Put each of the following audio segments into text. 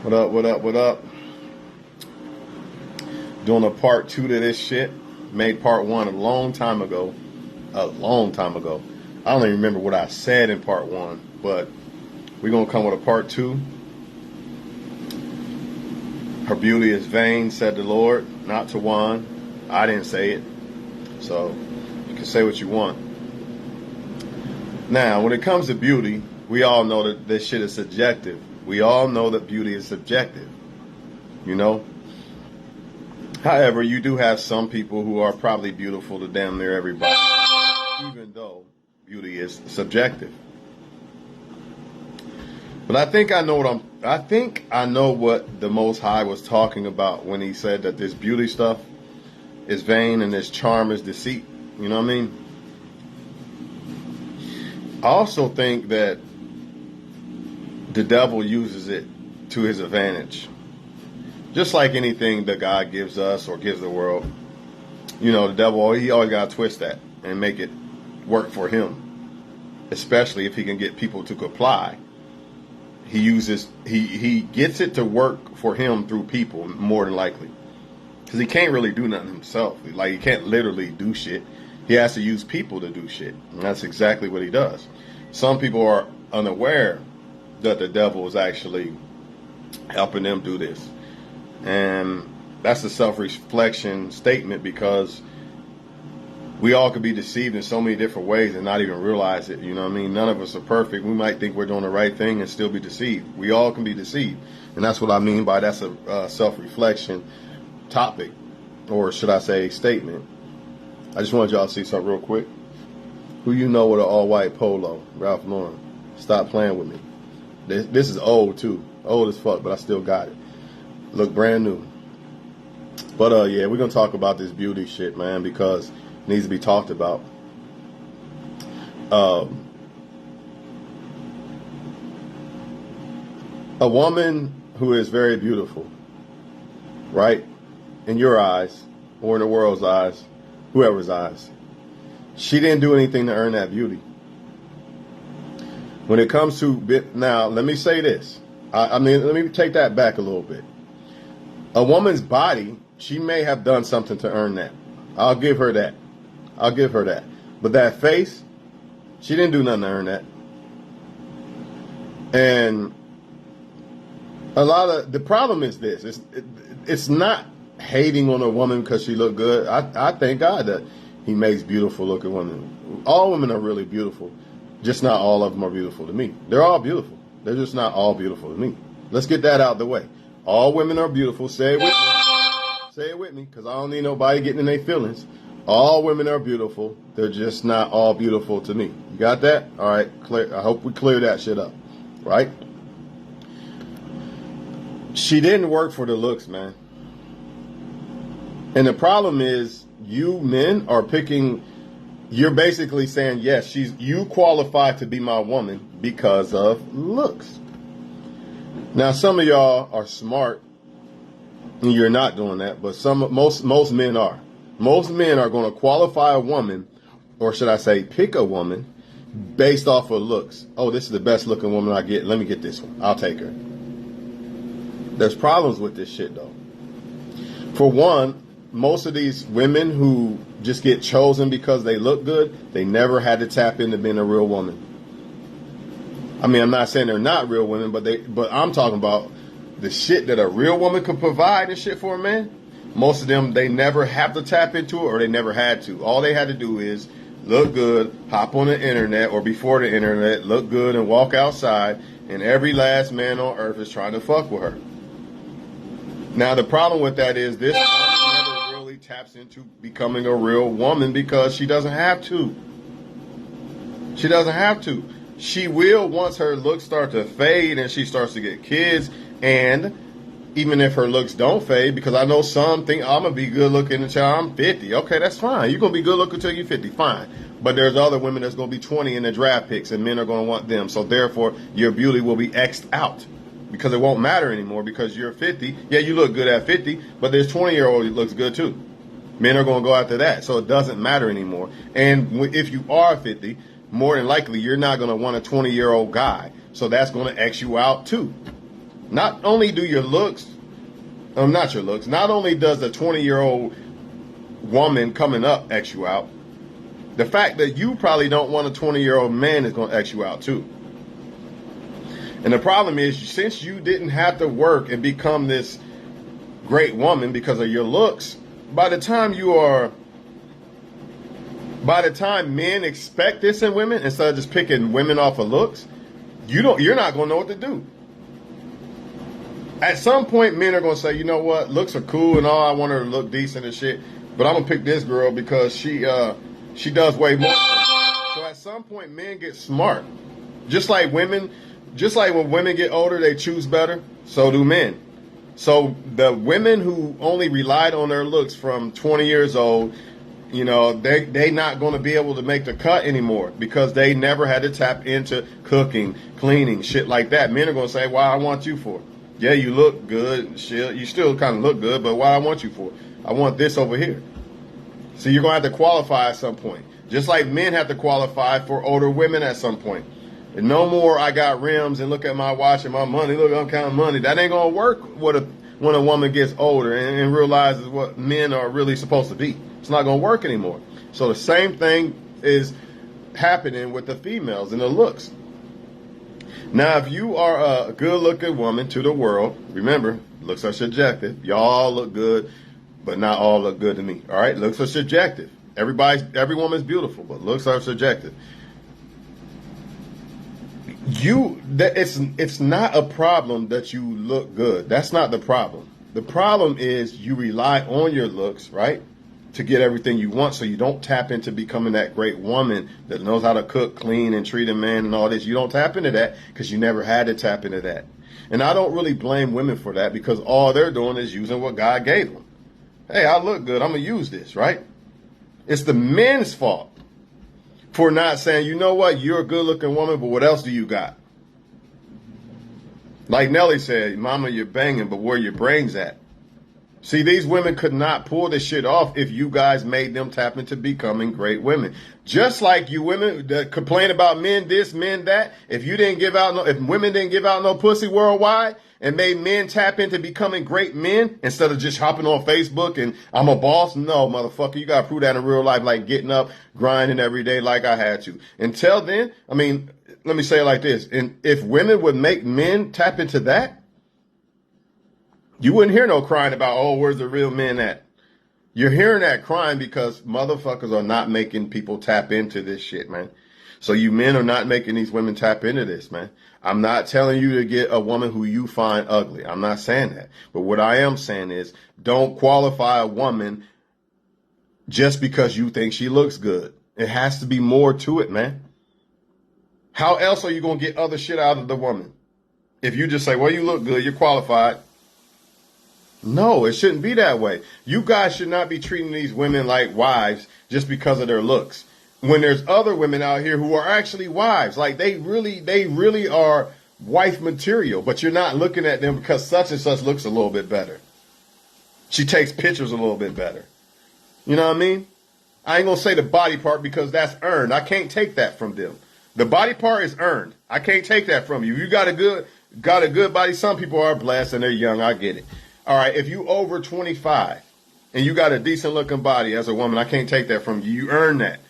What up, what up, what up? Doing a part two to this shit. Made part one a long time ago. A long time ago. I don't even remember what I said in part one, but we're going to come with a part two. Her beauty is vain, said the Lord, not to one. I didn't say it. So you can say what you want. Now, when it comes to beauty, we all know that this shit is subjective. We all know that beauty is subjective. You know? However, you do have some people who are probably beautiful to damn near everybody, even though beauty is subjective. But I think I know what the Most High was talking about when he said that this beauty stuff is vain and this charm is deceit. You know what I mean? I also think that the devil uses it to his advantage. Just like anything that God gives us or gives the world, you know, the devil, he always got to twist that and make it work for him, especially if he can get people to comply. He gets it to work for him through people more than likely, because he can't really do nothing himself. Like, he can't literally do shit. He has to use people to do shit, and that's exactly what he does. Some people are unaware that the devil is actually helping them do this. And that's a self-reflection statement, because we all could be deceived in so many different ways and not even realize it. You know what I mean? None of us are perfect. We might think we're doing the right thing and still be deceived. We all can be deceived. And that's what I mean by that's a self-reflection topic, or should I say statement. I just wanted y'all to see something real quick. Who you know with an all-white polo? Ralph Lauren. Stop playing with me. This is old too. Old as fuck, but I still got it. Look brand new. But yeah, we're gonna talk about this beauty shit, man, because it needs to be talked about. A woman who is very beautiful, right, in your eyes or in the world's eyes, whoever's eyes, she didn't do anything to earn that beauty. When it comes to now, let me say this. I mean, let me take that back a little bit. A woman's body, she may have done something to earn that. I'll give her that. I'll give her that. But that face, she didn't do nothing to earn that. And a lot of the problem is this. It's not hating on a woman because she looked good. I thank God that he makes beautiful looking women. All women are really beautiful. Just not all of them are beautiful to me. They're all beautiful. They're just not all beautiful to me. Let's get that out the way. All women are beautiful. Say it with me. Say it with me, because I don't need nobody getting in their feelings. All women are beautiful. They're just not all beautiful to me. You got that? All right. Clear. I hope we clear that shit up. Right? She didn't work for the looks, man. And the problem is, you men are picking. You're basically saying, yes, you qualify to be my woman because of looks. Now, some of y'all are smart, and you're not doing that, but most men are. Most men are going to qualify a woman, or should I say, pick a woman, based off of looks. Oh, this is the best looking woman I get. Let me get this one. I'll take her. There's problems with this shit, though. For one, most of these women who just get chosen because they look good, they never had to tap into being a real woman. I mean, I'm not saying they're not real women, but I'm talking about the shit that a real woman could provide and shit for a man. Most of them, they never have to tap into it, or they never had to. All they had to do is look good, hop on the internet, or before the internet, look good and walk outside, and every last man on earth is trying to fuck with her. Now, the problem with that is this woman never really taps into becoming a real woman because she doesn't have to. She doesn't have to. She will once her looks start to fade and she starts to get kids. And even if her looks don't fade, because I know some think I'm going to be good looking until I'm 50. Okay, that's fine. You're going to be good looking until you're 50. Fine. But there's other women that's going to be 20 in the draft picks, and men are going to want them. So therefore, your beauty will be X'd out, because it won't matter anymore, because you're 50. Yeah, you look good at 50, but there's 20-year-old that looks good too. Men are going to go after that. So it doesn't matter anymore. And if you are 50, more than likely, you're not going to want a 20-year-old guy. So that's going to X you out too. Not only do your looks, not your looks, not only does the 20-year-old woman coming up X you out, the fact that you probably don't want a 20-year-old man is going to X you out too. And the problem is, since you didn't have to work and become this great woman because of your looks, by the time men expect this in women, instead of just picking women off of looks, you're not going to know what to do. At some point, men are going to say, you know what, looks are cool and all, I want her to look decent and shit, but I'm going to pick this girl because she does way more. So at some point, men get smart. Just like when women get older, they choose better, so do men. So the women who only relied on their looks from 20 years old, you know, they not going to be able to make the cut anymore because they never had to tap into cooking, cleaning, shit like that. Men are going to say, why I want you for? Yeah, you look good, shit. You still kind of look good, but why I want you for? I want this over here. So you're going to have to qualify at some point. Just like men have to qualify for older women at some point. And no more, I got rims and look at my watch and my money. Look, I'm counting money. That ain't going to work when a woman gets older and realizes what men are really supposed to be. It's not going to work anymore. So the same thing is happening with the females and the looks. Now, if you are a good-looking woman to the world, remember, looks are subjective. Y'all look good, but not all look good to me. All right? Looks are subjective. Every woman's beautiful, but looks are subjective. It's not a problem that you look good. That's not the problem. The problem is you rely on your looks, right, to get everything you want, so you don't tap into becoming that great woman that knows how to cook, clean, and treat a man and all this. You don't tap into that because you never had to tap into that. And I don't really blame women for that because all they're doing is using what God gave them. Hey, I look good. I'm going to use this, right? It's the men's fault for not saying, you know what, you're a good-looking woman, but what else do you got? Like Nelly said, mama, you're banging, but where your brains at? See, these women could not pull this shit off if you guys made them tap into becoming great women. Just like you women that complain about men this, men that, if women didn't give out no pussy worldwide and made men tap into becoming great men instead of just hopping on Facebook and I'm a boss, no, motherfucker, you gotta prove that in real life, like getting up, grinding every day like I had to. Until then, I mean, let me say it like this. And if women would make men tap into that, you wouldn't hear no crying about, oh, where's the real men at? You're hearing that crying because motherfuckers are not making people tap into this shit, man. So you men are not making these women tap into this, man. I'm not telling you to get a woman who you find ugly. I'm not saying that. But what I am saying is don't qualify a woman just because you think she looks good. It has to be more to it, man. How else are you going to get other shit out of the woman? If you just say, well, you look good, you're qualified. No, it shouldn't be that way. You guys should not be treating these women like wives just because of their looks. When there's other women out here who are actually wives, like they really are wife material, but you're not looking at them because such and such looks a little bit better. She takes pictures a little bit better. You know what I mean? I ain't gonna say the body part because that's earned. I can't take that from them. The body part is earned. I can't take that from you. You got a good body. Some people are blessed and they're young. I get it. All right, if you over 25 and you got a decent looking body as a woman, I can't take that from you. You earn that.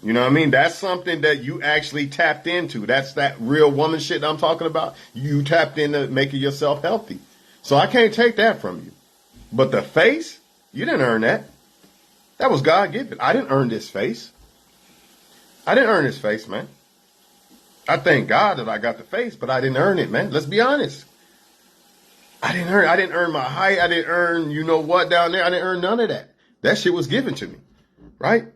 You know what I mean? That's something that you actually tapped into. That's that real woman shit I'm talking about. You tapped into making yourself healthy. So I can't take that from you. But the face, you didn't earn that. That was God given. I didn't earn this face. I didn't earn this face, man. I thank God that I got the face, but I didn't earn it, man. Let's be honest. I didn't earn my height. I didn't earn, you know what, down there. I didn't earn none of that. That shit was given to me, right?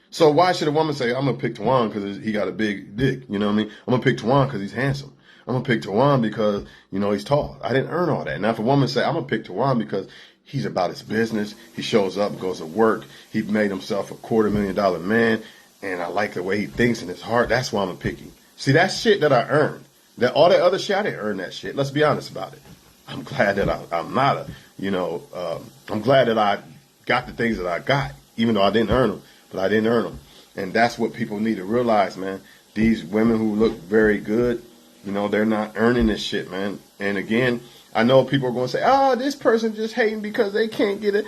So why should a woman say, I'm going to pick Tawan because he got a big dick? You know what I mean? I'm going to pick Tawan because he's handsome. I'm going to pick Tawan because, you know, he's tall. I didn't earn all that. Now, if a woman say, I'm going to pick Tawan because he's about his business, he shows up, goes to work, he made himself a $250,000 man, and I like the way he thinks in his heart, that's why I'm going to pick him. See, that's shit that I earned. All that other shit, I didn't earn that shit. Let's be honest about it. I'm glad that I'm not I'm glad that I got the things that I got, even though I didn't earn them, but I didn't earn them. And that's what people need to realize, man. These women who look very good, You know, they're not earning this shit, man. And again, I know people are going to say, "Oh, this person just hating because they can't get a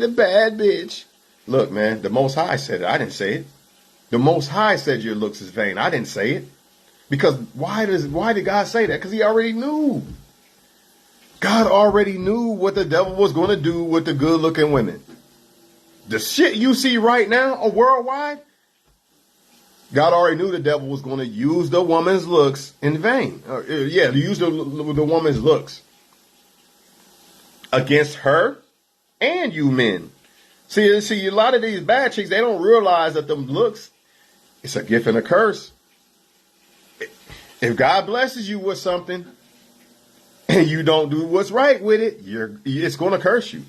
bad bitch." Look, man, the Most High said it. I didn't say it. The Most High said your looks is vain. I didn't say it. Because why did God say that? Because he already knew. God already knew what the devil was going to do with the good looking women. The shit you see right now or worldwide, God already knew the devil was going to use the woman's looks in vain. Use the woman's looks against her and you men. See, a lot of these bad chicks, they don't realize that them looks, it's a gift and a curse. If God blesses you with something and you don't do what's right with it, it's going to curse you.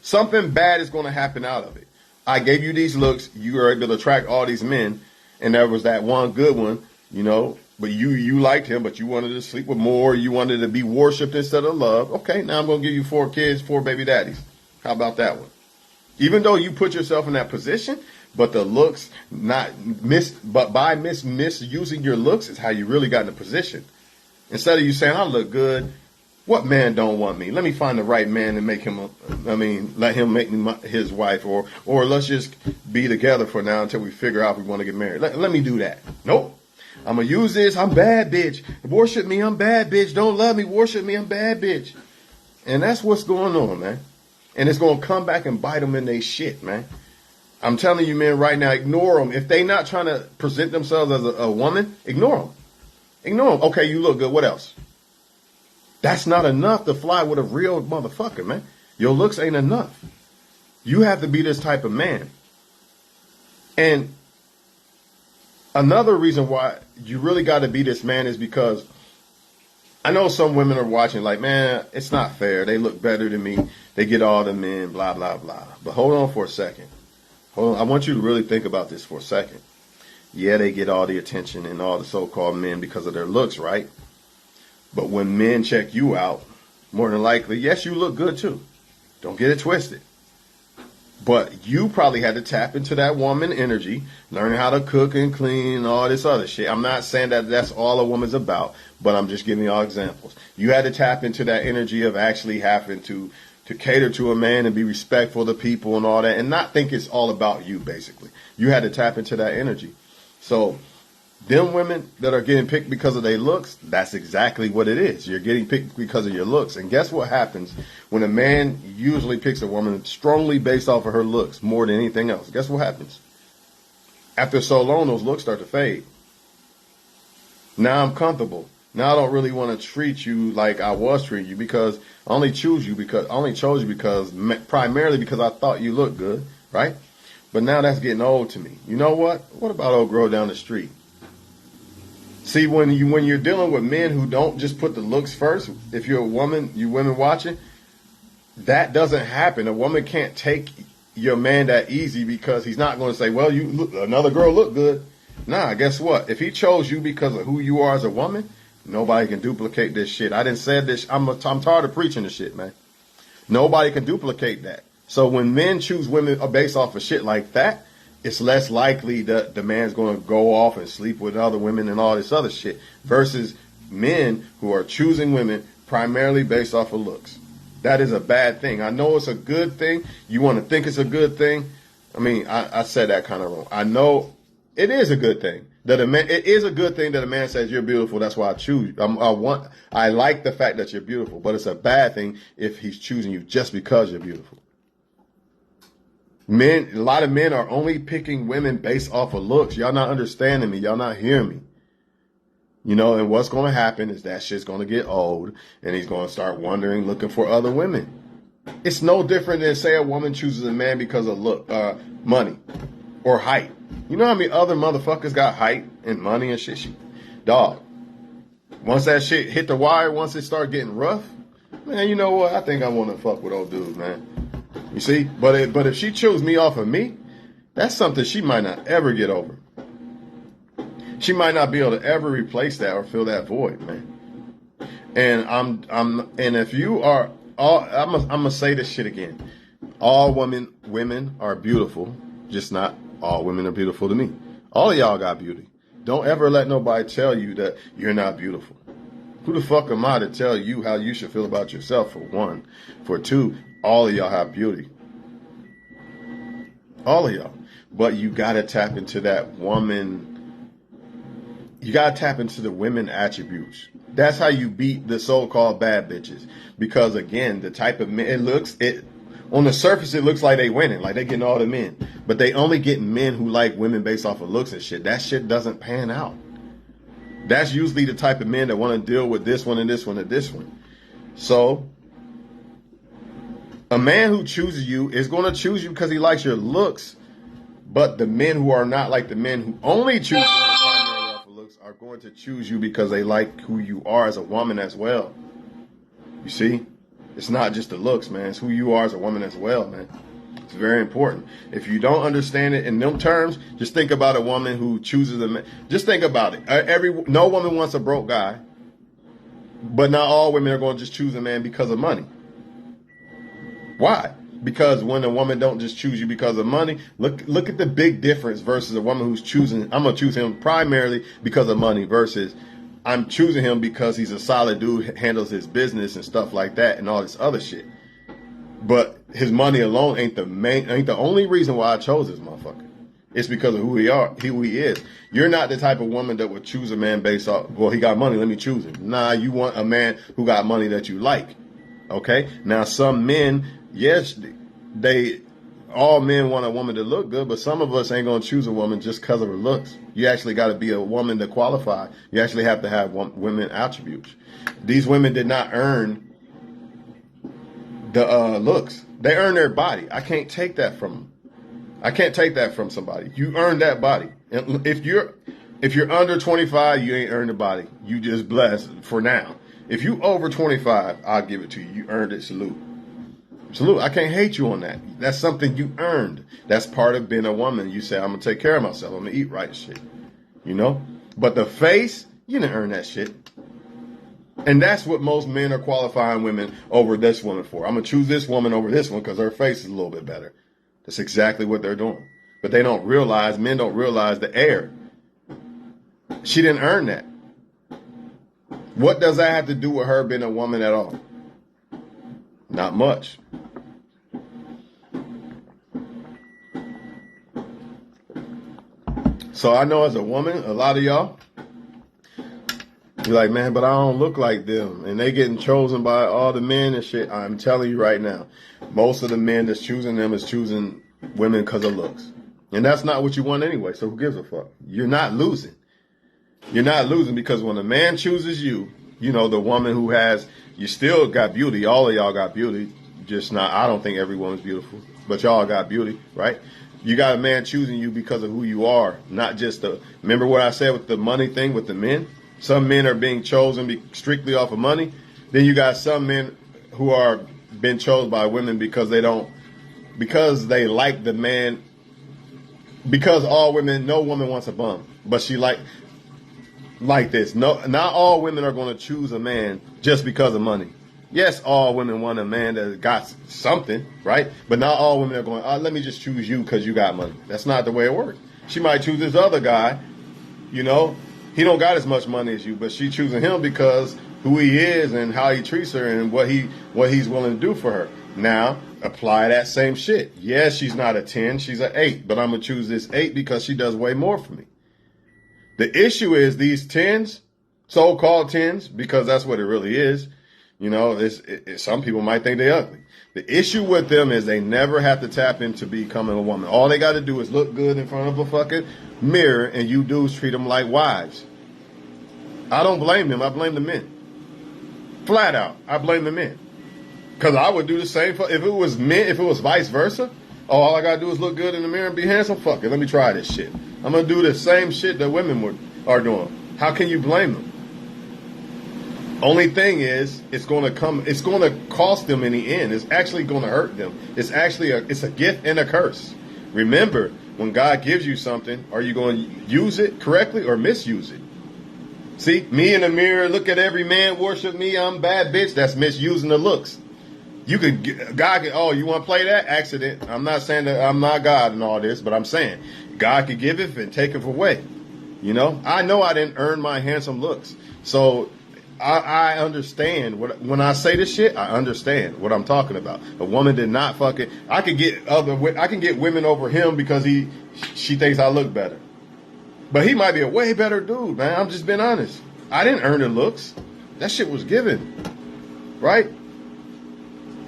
Something bad is going to happen out of it. I gave you these looks. You were able to attract all these men. And there was that one good one, you know, but you liked him, but you wanted to sleep with more. You wanted to be worshipped instead of loved. Okay, now I'm going to give you 4 kids, 4 baby daddies. How about that one? Even though you put yourself in that position, but the looks but by misusing your looks is how you really got in a position. Instead of you saying, "I look good, what man don't want me? Let me find the right man and let him make me his wife, or let's just be together for now until we figure out if we want to get married. Let me do that." Nope. I'm going to use this. I'm bad, bitch. Worship me. I'm bad, bitch. Don't love me. Worship me. I'm bad, bitch. And that's what's going on, man. And it's going to come back and bite them in their shit, man. I'm telling you, man, right now, ignore them. If they not trying to present themselves as a woman, ignore them. Ignore them. Okay, you look good. What else? That's not enough to fly with a real motherfucker, man. Your looks ain't enough. You have to be this type of man. And another reason why you really got to be this man is because I know some women are watching like, man, it's not fair. They look better than me. They get all the men, blah, blah, blah. But hold on for a second. Hold on. I want you to really think about this for a second. Yeah, they get all the attention and all the so-called men because of their looks, right? But when men check you out, more than likely, yes, you look good too. Don't get it twisted. But you probably had to tap into that woman energy, learning how to cook and clean and all this other shit. I'm not saying that that's all a woman's about, but I'm just giving y'all examples. You had to tap into that energy of actually having to cater to a man and be respectful to people and all that, and not think it's all about you, basically. You had to tap into that energy. So them women that are getting picked because of their looks, that's exactly what it is. You're getting picked because of your looks. And guess what happens when a man usually picks a woman strongly based off of her looks more than anything else? Guess what happens? After so long, those looks start to fade. Now I'm comfortable. Now I don't really want to treat you like I was treating you because I only chose you because primarily because I thought you looked good, right? But now that's getting old to me. You know what? What about old girl down the street? See, when you're dealing with men who don't just put the looks first, if you're a woman, you women watching, that doesn't happen. A woman can't take your man that easy because he's not going to say, well, another girl look good. Nah, guess what? If he chose you because of who you are as a woman, nobody can duplicate this shit. I didn't say this. I'm tired of preaching this shit, man. Nobody can duplicate that. So when men choose women based off of shit like that, it's less likely that the man's going to go off and sleep with other women and all this other shit versus men who are choosing women primarily based off of looks. That is a bad thing. I know it's a good thing. You want to think it's a good thing. I mean, I said that kind of wrong. I know it is a good thing that it is a good thing that a man says you're beautiful. That's why I choose you. I like the fact that you're beautiful, but it's a bad thing if he's choosing you just because you're beautiful. A lot of men are only picking women based off of looks. Y'all not understanding me. Y'all not hearing me. You know, and what's going to happen is that shit's going to get old and he's going to start wondering, looking for other women. It's no different than say a woman chooses a man because of money or height. You know how many other motherfuckers got height and money and shit? Dog. Once that shit hit the wire, once it start getting rough, man, you know what? I think I want to fuck with old dudes, man. You see? But if she chose me off of me, that's something she might not ever get over. She might not be able to ever replace that or fill that void, man. And if you are I'm gonna say this shit again. All women are beautiful, just not all women are beautiful to me. All of y'all got beauty. Don't ever let nobody tell you that you're not beautiful. Who the fuck am I to tell you how you should feel about yourself, for one? For two, all of y'all have beauty. All of y'all. But you gotta tap into that woman. You gotta tap into the women attributes. That's how you beat the so-called bad bitches. Because again, the type of men, on the surface, it looks like they winning, like they getting all the men. But they only get men who like women based off of looks and shit. That shit doesn't pan out. That's usually the type of men that want to deal with this one and this one and this one. So, a man who chooses you is going to choose you because he likes your looks. But the men who are not like the men who only choose you primarily off of looks are going to choose you because they like who you are as a woman as well. You see? It's not just the looks, man. It's who you are as a woman as well, man. It's very important. If you don't understand it in them terms, just think about a woman who chooses a man. Just think about it. No woman wants a broke guy, but not all women are going to just choose a man because of money. Why? Because when a woman don't just choose you because of money, look at the big difference versus a woman who's choosing, I'm going to choose him primarily because of money versus I'm choosing him because he's a solid dude, handles his business and stuff like that and all this other shit. But his money alone ain't the only reason why I chose this motherfucker. It's because of who he is. You're not the type of woman that would choose a man based off, well, he got money, let me choose him. Nah, you want a man who got money that you like. Okay? Now, some men, yes, all men want a woman to look good, but some of us ain't going to choose a woman just because of her looks. You actually got to be a woman to qualify. You actually have to have women attributes. These women did not earn the looks. They earn their body. I can't take that from them. I can't take that from somebody. You earn that body. And if you're under 25, you ain't earned the body. You just blessed for now. If you over 25, I'll give it to you. You earned it. Salute. Salute. I can't hate you on that. That's something you earned. That's part of being a woman. You say, I'm going to take care of myself. I'm going to eat right shit. You know? But the face, you didn't earn that shit. And that's what most men are qualifying women over this woman for. I'm going to choose this woman over this one because her face is a little bit better. That's exactly what they're doing. But they don't realize, men don't realize the air. She didn't earn that. What does that have to do with her being a woman at all? Not much. So I know as a woman, a lot of y'all, you're like, man, but I don't look like them. And they getting chosen by all the men and shit. I'm telling you right now, most of the men that's choosing them is choosing women because of looks. And that's not what you want anyway, so who gives a fuck? You're not losing. You're not losing because when a man chooses you, you know, the woman who has, you still got beauty. All of y'all got beauty. Just not, I don't think every woman's beautiful, but y'all got beauty, right? You got a man choosing you because of who you are, not just remember what I said with the money thing with the men? Some men are being chosen strictly off of money. Then you got some men who are being chosen by women because they like the man, because no woman wants a bum, but she like this. No, not all women are going to choose a man just because of money. Yes, all women want a man that got something, right? But not all women are going, let me just choose you because you got money. That's not the way it works. She might choose this other guy, you know, he don't got as much money as you, but she choosing him because who he is and how he treats her and what he's willing to do for her. Now, apply that same shit. Yes, she's not a 10, she's an 8, but I'm going to choose this 8 because she does way more for me. The issue is these 10s, so-called 10s, because that's what it really is. You know, some people might think they're ugly. The issue with them is they never have to tap into becoming a woman. All they got to do is look good in front of a fucking mirror, and you dudes treat them like wives. I don't blame them. I blame the men. Flat out, I blame the men. Because I would do the same. If it was men, if it was vice versa, all I got to do is look good in the mirror and be handsome. Fuck it, let me try this shit. I'm going to do the same shit that women are doing. How can you blame them? Only thing is, it's going to cost them in the end. It's actually going to hurt them. It's a gift and a curse. Remember, when God gives you something, are you going to use it correctly or misuse it? See, me in the mirror, look at every man, worship me, I'm bad bitch. That's misusing the looks. You could, God could, you want to play that? Accident. I'm not saying that I'm not God and all this, but I'm saying God could give it and take it away. You know I didn't earn my handsome looks. So I understand when I say this shit, I understand what I'm talking about. A woman did not fucking, I can get women over him because she thinks I look better. But he might be a way better dude, man. I'm just being honest. I didn't earn the looks. That shit was given. Right?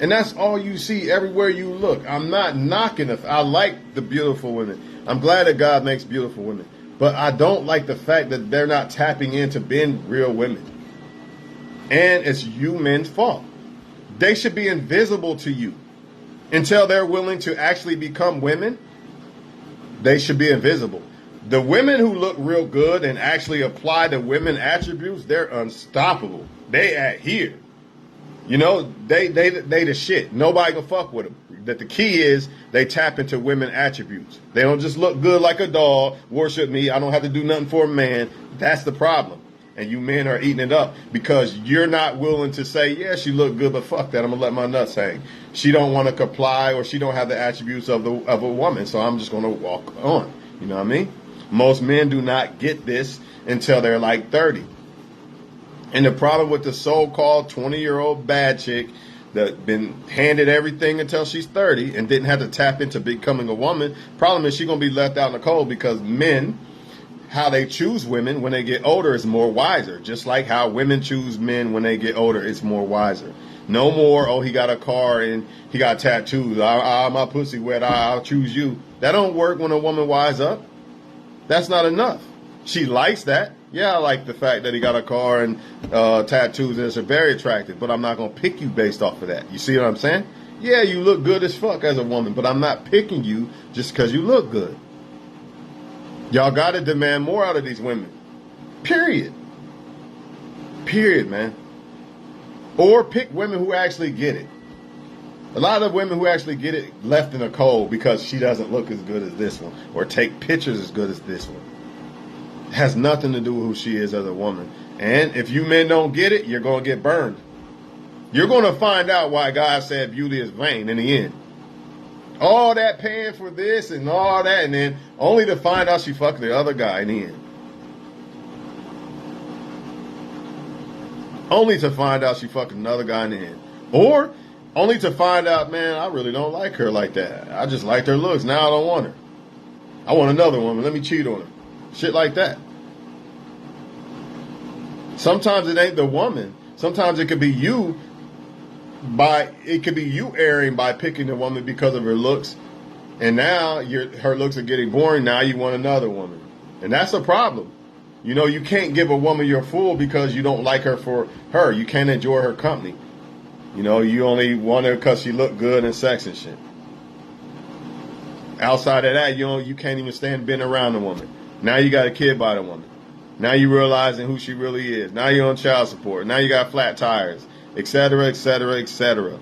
And that's all you see everywhere you look. I'm not knocking it. I like the beautiful women. I'm glad that God makes beautiful women. But I don't like the fact that they're not tapping into being real women. And it's you men's fault. They should be invisible to you until they're willing to actually become women. They should be invisible. The women who look real good and actually apply the women attributes, they're unstoppable. They at here. You know, they the shit. Nobody can fuck with them. That the key is they tap into women attributes. They don't just look good like a doll, worship me, I don't have to do nothing for a man. That's the problem. And you men are eating it up because you're not willing to say, yeah, she looked good, but fuck that, I'm gonna let my nuts hang. She don't want to comply, or she don't have the attributes of a woman, so I'm just gonna walk on. You know what I mean? Most men do not get this until they're like 30. And the problem with the so-called 20-year-old bad chick that been handed everything until she's 30 and didn't have to tap into becoming a woman, problem is she's gonna be left out in the cold because men, how they choose women when they get older is more wiser. Just like how women choose men when they get older, it's more wiser. No more, oh, he got a car and he got tattoos. My pussy wet, I'll choose you. That don't work when a woman wise up. That's not enough. She likes that. Yeah, I like the fact that he got a car and tattoos, and it's very attractive, but I'm not going to pick you based off of that. You see what I'm saying? Yeah, you look good as fuck as a woman, but I'm not picking you just because you look good. Y'all got to demand more out of these women. Period. Period, man. Or pick women who actually get it. A lot of women who actually get it left in the cold because she doesn't look as good as this one or take pictures as good as this one. It has nothing to do with who she is as a woman. And if you men don't get it, you're going to get burned. You're going to find out why God said beauty is vain in the end. All that paying for this and all that, and then only to find out she fucked the other guy in the end. Only to find out she fucked another guy in the end. Or only to find out, man, I really don't like her like that. I just liked her looks. Now I don't want her. I want another woman. Let me cheat on her. Shit like that. Sometimes it ain't the woman. Sometimes it could be you. It could be you erring by picking a woman because of her looks, and now her looks are getting boring. Now you want another woman, and that's a problem. You know, you can't give a woman your full because you don't like her for her. You can't enjoy her company. You know, you only want her because she look good and sex and shit. Outside of that, you can't even stand being around the woman. Now you got a kid by the woman. Now you realizing who she really is. Now you're on child support. Now you got flat tires. Etc., etc., etc.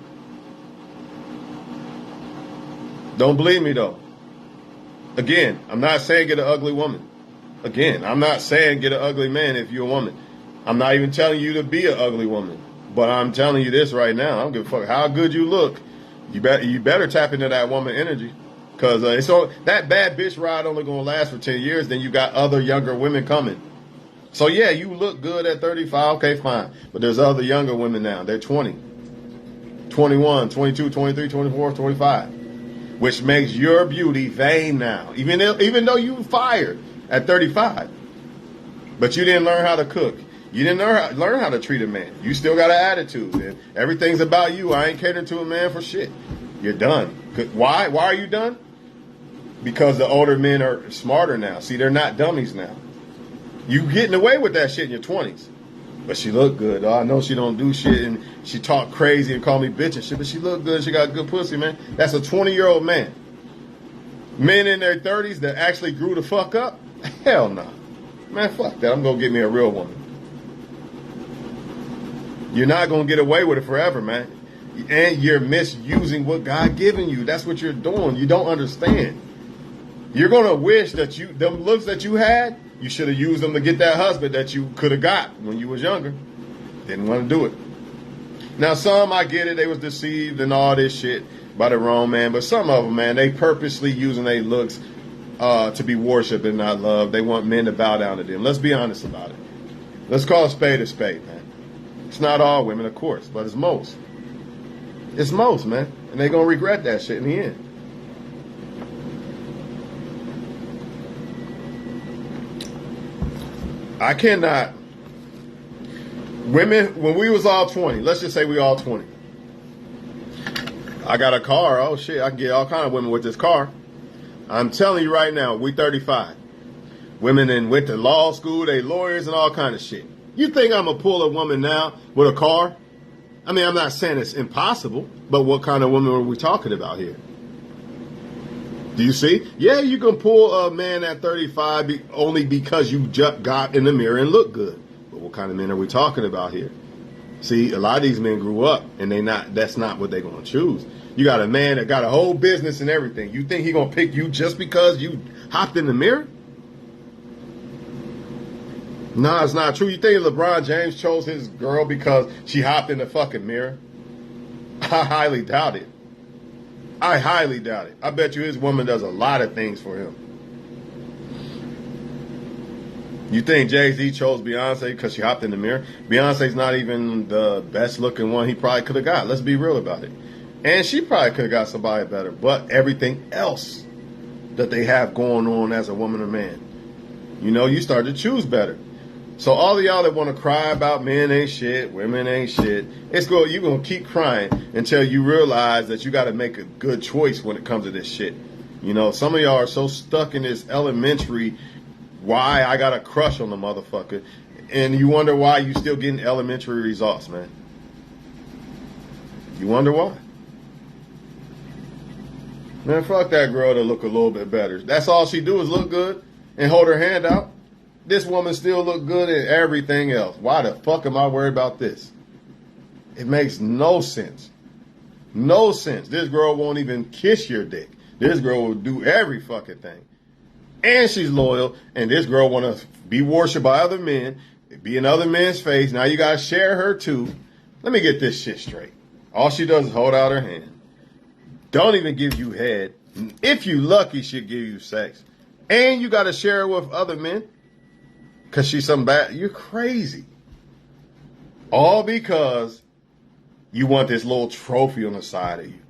Don't believe me though. Again, I'm not saying get an ugly woman. Again, I'm not saying get an ugly man if you're a woman. I'm not even telling you to be an ugly woman. But I'm telling you this right now. I don't give a fuck how good you look. You better tap into that woman energy. Because that bad bitch ride only going to last for 10 years. Then you got other younger women coming. So, yeah, you look good at 35. Okay, fine. But there's other younger women now. They're 20, 21, 22, 23, 24, 25. Which makes your beauty vain now. Even though you fired at 35. But you didn't learn how to cook. You didn't learn how to treat a man. You still got an attitude. And everything's about you. I ain't catering to a man for shit. You're done. Why? Why are you done? Because the older men are smarter now. See, they're not dummies now. You getting away with that shit in your 20s. But she look good. Oh, I know she don't do shit and she talk crazy and call me bitch and shit, but she look good. She got good pussy, man. That's a 20-year-old man. Men in their 30s that actually grew the fuck up? Hell no. Man, fuck that. I'm going to get me a real woman. You're not going to get away with it forever, man. And you're misusing what God given you. That's what you're doing. You don't understand. You're going to wish that them looks that you had, you should have used them to get that husband that you could have got when you was younger. Didn't want to do it. Now, some, I get it, they was deceived and all this shit by the wrong man. But some of them, man, they purposely using their looks to be worshipped and not loved. They want men to bow down to them. Let's be honest about it. Let's call a spade, man. It's not all women, of course, but it's most. It's most, man. And they're going to regret that shit in the end. I cannot. Women, when we was all 20, let's just say we all 20. I got a car. Oh, shit. I can get all kind of women with this car. I'm telling you right now, we 35. Women then went to law school, they lawyers and all kind of shit. You think I'm going to pull a woman now with a car? I mean, I'm not saying it's impossible, but what kind of woman are we talking about here? Do you see? Yeah, you can pull a man at 35 only because you just got in the mirror and look good. But what kind of men are we talking about here? See, a lot of these men grew up and that's not what they're going to choose. You got a man that got a whole business and everything. You think he going to pick you just because you hopped in the mirror? No, it's not true. You think LeBron James chose his girl because she hopped in the fucking mirror? I highly doubt it. I highly doubt it. I bet you his woman does a lot of things for him. You think Jay-Z chose Beyonce because she hopped in the mirror? Beyonce's not even the best looking one he probably could have got. Let's be real about it. And she probably could have got somebody better. But everything else that they have going on as a woman or man, you know, you start to choose better. So all of y'all that want to cry about men ain't shit, women ain't shit, you're going to keep crying until you realize that you got to make a good choice when it comes to this shit. You know, some of y'all are so stuck in this elementary, why I got a crush on the motherfucker, and you wonder why you still getting elementary results, man. You wonder why. Man, fuck that girl to look a little bit better. That's all she do is look good and hold her hand out. This woman still look good in everything else. Why the fuck am I worried about this? It makes no sense. No sense. This girl won't even kiss your dick. This girl will do every fucking thing. And she's loyal. And this girl want to be worshipped by other men, be in other men's face. Now you got to share her too. Let me get this shit straight. All she does is hold out her hand. Don't even give you head. If you lucky, she'll give you sex. And you got to share her with other men. Because she's some bad. You're crazy. All because you want this little trophy on the side of you.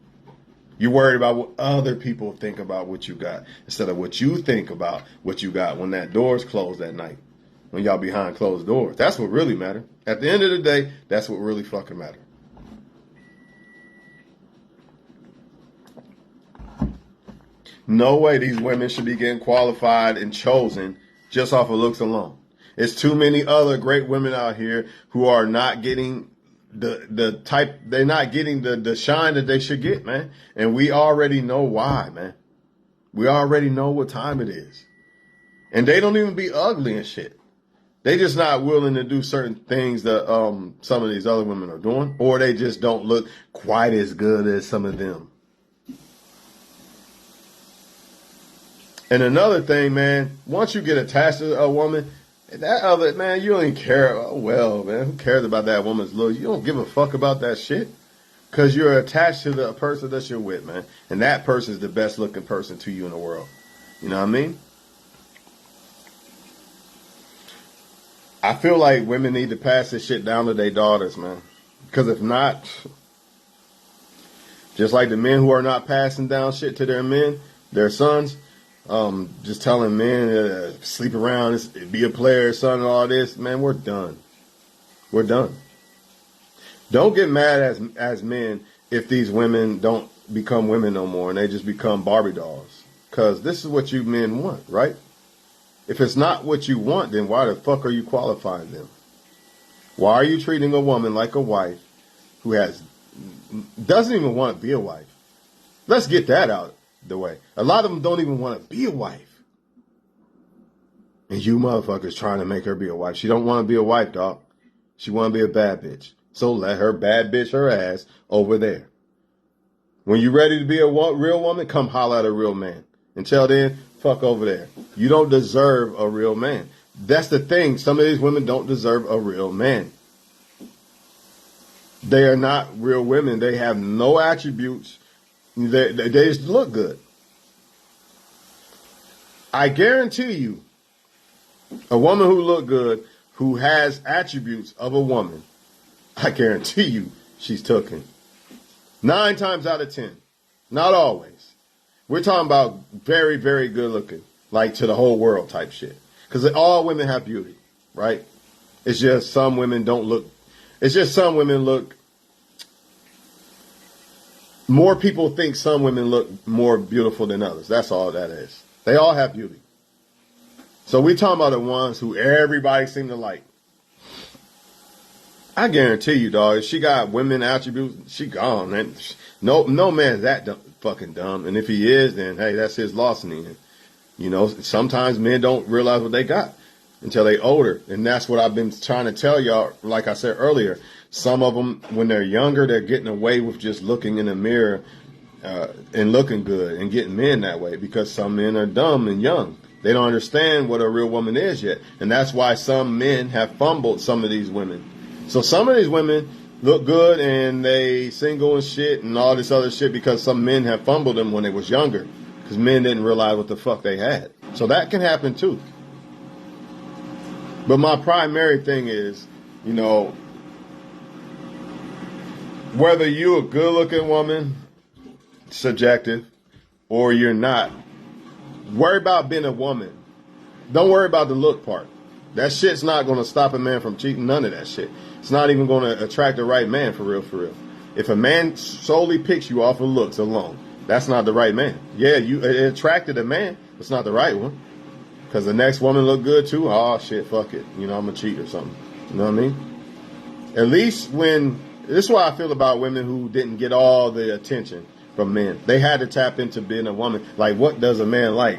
You're worried about what other people think about what you got instead of what you think about what you got when that door's closed at night. When y'all behind closed doors. That's what really matters. At the end of the day, that's what really fucking matters. No way these women should be getting qualified and chosen just off of looks alone. It's too many other great women out here who are not getting they're not getting the shine that they should get, man. And we already know why, man. We already know what time it is. And they don't even be ugly and shit. They just not willing to do certain things that some of these other women are doing, or they just don't look quite as good as some of them. And another thing, man, once you get attached to a woman, that other, man, you don't even care. Oh, well, man, who cares about that woman's look? You don't give a fuck about that shit because you're attached to the person that you're with, man. And that person is the best looking person to you in the world. You know what I mean? I feel like women need to pass this shit down to their daughters, man. Because if not, just like the men who are not passing down shit to their men, their sons, just telling men sleep around, be a player, son, and all this, man, we're done. We're done. Don't get mad as men if these women don't become women no more and they just become Barbie dolls. Because this is what you men want, right? If it's not what you want, then why the fuck are you qualifying them? Why are you treating a woman like a wife who doesn't even want to be a wife? Let's get that out the way. A lot of them don't even want to be a wife. And you motherfuckers trying to make her be a wife. She don't want to be a wife, dog. She want to be a bad bitch. So let her bad bitch her ass over there. When you ready to be a real woman, come holler at a real man. Until then, fuck over there. You don't deserve a real man. That's the thing. Some of these women don't deserve a real man. They are not real women. They have no attributes. They just look good. I guarantee you, a woman who look good, who has attributes of a woman, I guarantee you she's taken. 9 times out of 10. Not always. We're talking about very, very good looking, like to the whole world type shit. Because all women have beauty, right? It's just some women don't look. It's just some women look. More people think some women look more beautiful than others. That's all that is. They all have beauty. So we're talking about the ones who everybody seem to like. I guarantee you, dog, if she got women attributes, she gone, man. No man's that fucking dumb. And if he is, then, hey, that's his loss in the end. You know, sometimes men don't realize what they got until they older. And that's what I've been trying to tell y'all. Like I said earlier, some of them, when they're younger, they're getting away with just looking in the mirror and looking good and getting men that way because some men are dumb and young. They don't understand what a real woman is yet. And that's why some men have fumbled some of these women. So some of these women look good and they single and shit and all this other shit because some men have fumbled them when they was younger because men didn't realize what the fuck they had. So that can happen too. But my primary thing is, you know, whether you're a good looking woman, subjective, or you're not, worry about being a woman. Don't worry about the look part. That shit's not going to stop a man from cheating. None of that shit. It's not even going to attract the right man for real, for real. If a man solely picks you off of looks alone, that's not the right man. Yeah, it attracted a man. It's not the right one. Because the next woman look good too. Oh, shit, fuck it. You know, I'm going to cheat or something. You know what I mean? At least when... This is why I feel about women who didn't get all the attention from men. They had to tap into being a woman. Like, what does a man like?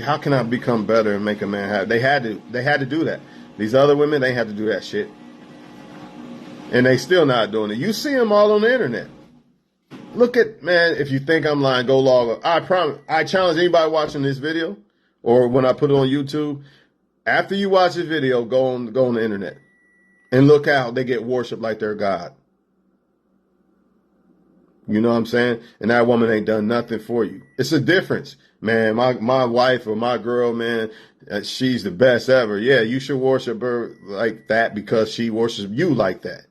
How can I become better and make a man happy? They had to do that. These other women, they had to do that shit. And they still not doing it. You see them all on the internet. Look at, man, if you think I'm lying, go log up. I promise, I challenge anybody watching this video or when I put it on YouTube, after you watch this video, go on the internet and look how they get worshiped like they're God. You know what I'm saying? And that woman ain't done nothing for you. It's a difference, man. My wife or my girl, man, she's the best ever. Yeah, you should worship her like that because she worships you like that.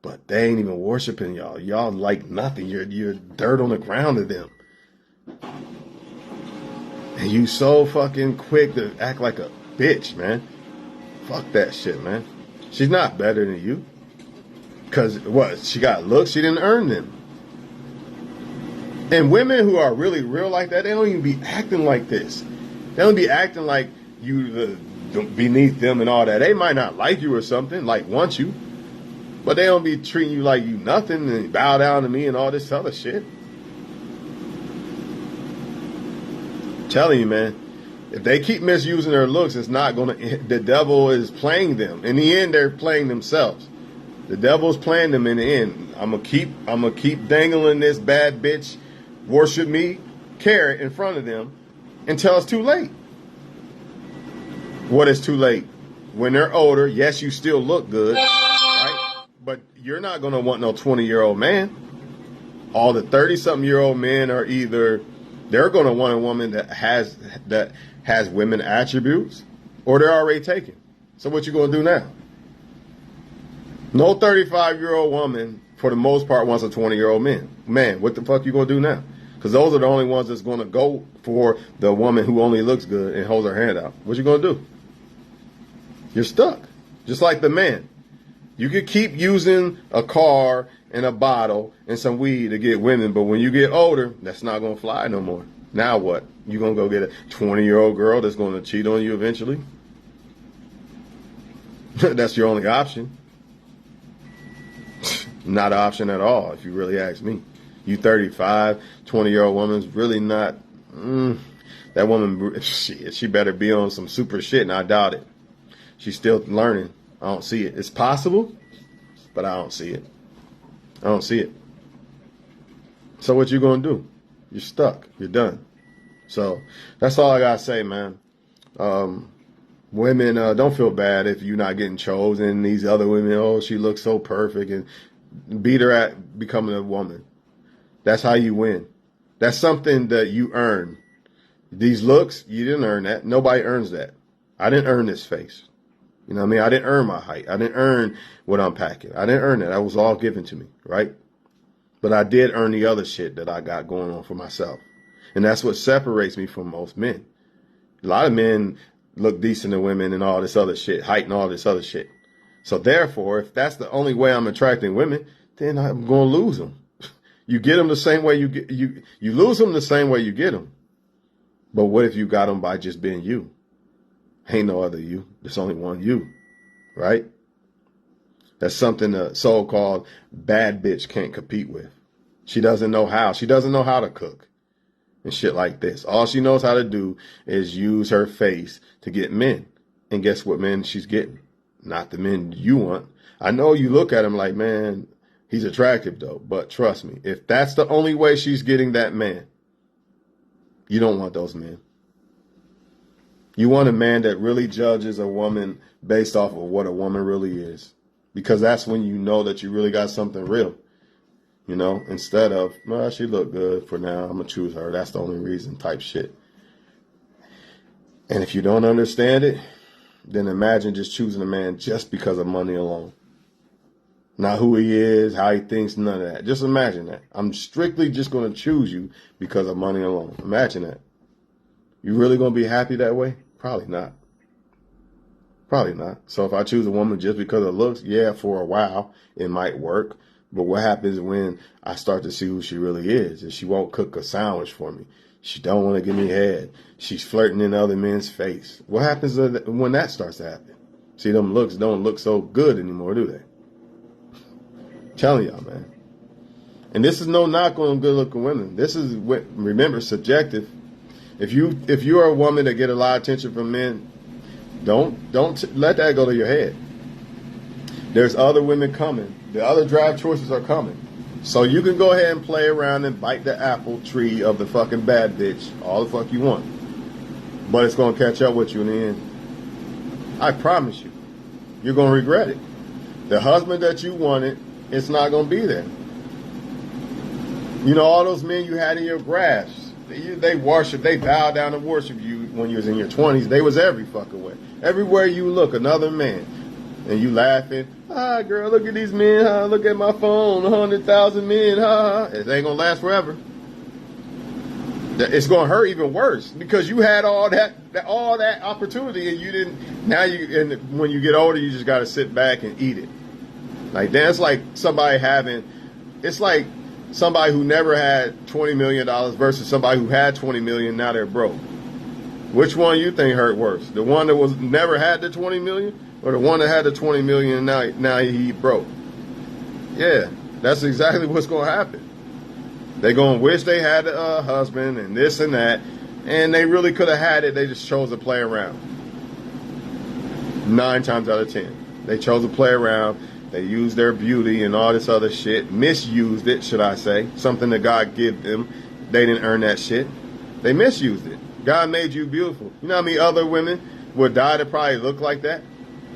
But they ain't even worshiping y'all. Y'all like nothing. You're dirt on the ground to them. And you so fucking quick to act like a bitch, man. Fuck that shit, man. She's not better than you. Because what? She got looks. She didn't earn them. And women who are really real like that, they don't even be acting like this. They don't be acting like you beneath them and all that. They might not like you or something, like want you. But they don't be treating you like you nothing and bow down to me and all this other shit. I'm telling you, man, if they keep misusing their looks, it's not going to, the devil is playing them. In the end, they're playing themselves. The devil's playing them in the end. I'm gonna keep dangling this bad bitch, worship me carrot in front of them until it's too late. What is too late? When they're older, yes, you still look good, right? But you're not gonna want no 20-year-old man. All the 30-something-year-old men are either they're gonna want a woman that has women attributes, or they're already taken. So what you gonna do now? No 35-year-old woman, for the most part, wants a 20-year-old man. Man, what the fuck you gonna do now? Because those are the only ones that's gonna go for the woman who only looks good and holds her hand out. What you gonna do? You're stuck. Just like the man. You could keep using a car and a bottle and some weed to get women, but when you get older, that's not gonna fly no more. Now what? You gonna go get a 20-year-old girl that's gonna cheat on you eventually? That's your only option. Not an option at all, if you really ask me. You 35, 20-year-old woman's really not. That woman, she better be on some super shit, and I doubt it. She's still learning. I don't see it. It's possible, but I don't see it. I don't see it. So what you gonna do? You're stuck. You're done. So that's all I gotta say, man. Women, don't feel bad if you're not getting chosen. These other women, oh, she looks so perfect, and beat her at becoming a woman. That's how you win. That's something that you earn. These looks, you didn't earn that. Nobody earns that. I didn't earn this face. You know what I mean? I didn't earn my height. I didn't earn what I'm packing. I didn't earn that. That was all given to me, right? But I did earn the other shit that I got going on for myself. And that's what separates me from most men. A lot of men look decent to women and all this other shit, height and all this other shit. So therefore, if that's the only way I'm attracting women, then I'm going to lose them. You get them the same way you get, you lose them the same way you get them. But what if you got them by just being you? Ain't no other you. There's only one you, right? That's something a so-called bad bitch can't compete with. She doesn't know how. She doesn't know how to cook and shit like this. All she knows how to do is use her face to get men. And guess what men she's getting? Not the men you want. I know you look at him like, man, he's attractive though. But trust me, if that's the only way she's getting that man, you don't want those men. You want a man that really judges a woman based off of what a woman really is. Because that's when you know that you really got something real. You know, instead of, well, she look good for now, I'm going to choose her. That's the only reason type shit. And if you don't understand it, then imagine just choosing a man just because of money alone. Not who he is, how he thinks, none of that. Just imagine that. I'm strictly just going to choose you because of money alone. Imagine that. You really going to be happy that way? Probably not. Probably not. So if I choose a woman just because of looks, yeah, for a while, it might work. But what happens when I start to see who she really is? And she won't cook a sandwich for me. She don't want to give me head. She's flirting in other men's face. What happens when that starts to happen? See, them looks don't look so good anymore, do they? Telling y'all, man. And this is no knock on good-looking women. This is, remember, subjective. If you are a woman that get a lot of attention from men, don't let that go to your head. There's other women coming. The other drive choices are coming. So you can go ahead and play around and bite the apple tree of the fucking bad bitch all the fuck you want. But it's going to catch up with you in the end. I promise you. You're going to regret it. The husband that you wanted, it's not going to be there. You know, all those men you had in your grasp, they worship, they bow down and worship you when you was in your 20s. They was every fucking way. Everywhere you look, another man. And you laughing, girl, look at these men, look at my phone, 100,000 men, It ain't going to last forever. It's going to hurt even worse because you had all that opportunity and you didn't. Now and when you get older, you just got to sit back and eat it. Like that's like somebody it's like somebody who never had $20 million versus somebody who had 20 million. Now they're broke. Which one you think hurt worse? The one that was never had the 20 million or the one that had the 20 million and now he broke? Yeah, that's exactly what's going to happen. They're going to wish they had a husband and this and that, and they really could have had it. They just chose to play around. 9 times out of 10. They chose to play around. They used their beauty and all this other shit. Misused it, should I say. Something that God gave them. They didn't earn that shit. They misused it. God made you beautiful. You know how many other women would die to probably look like that?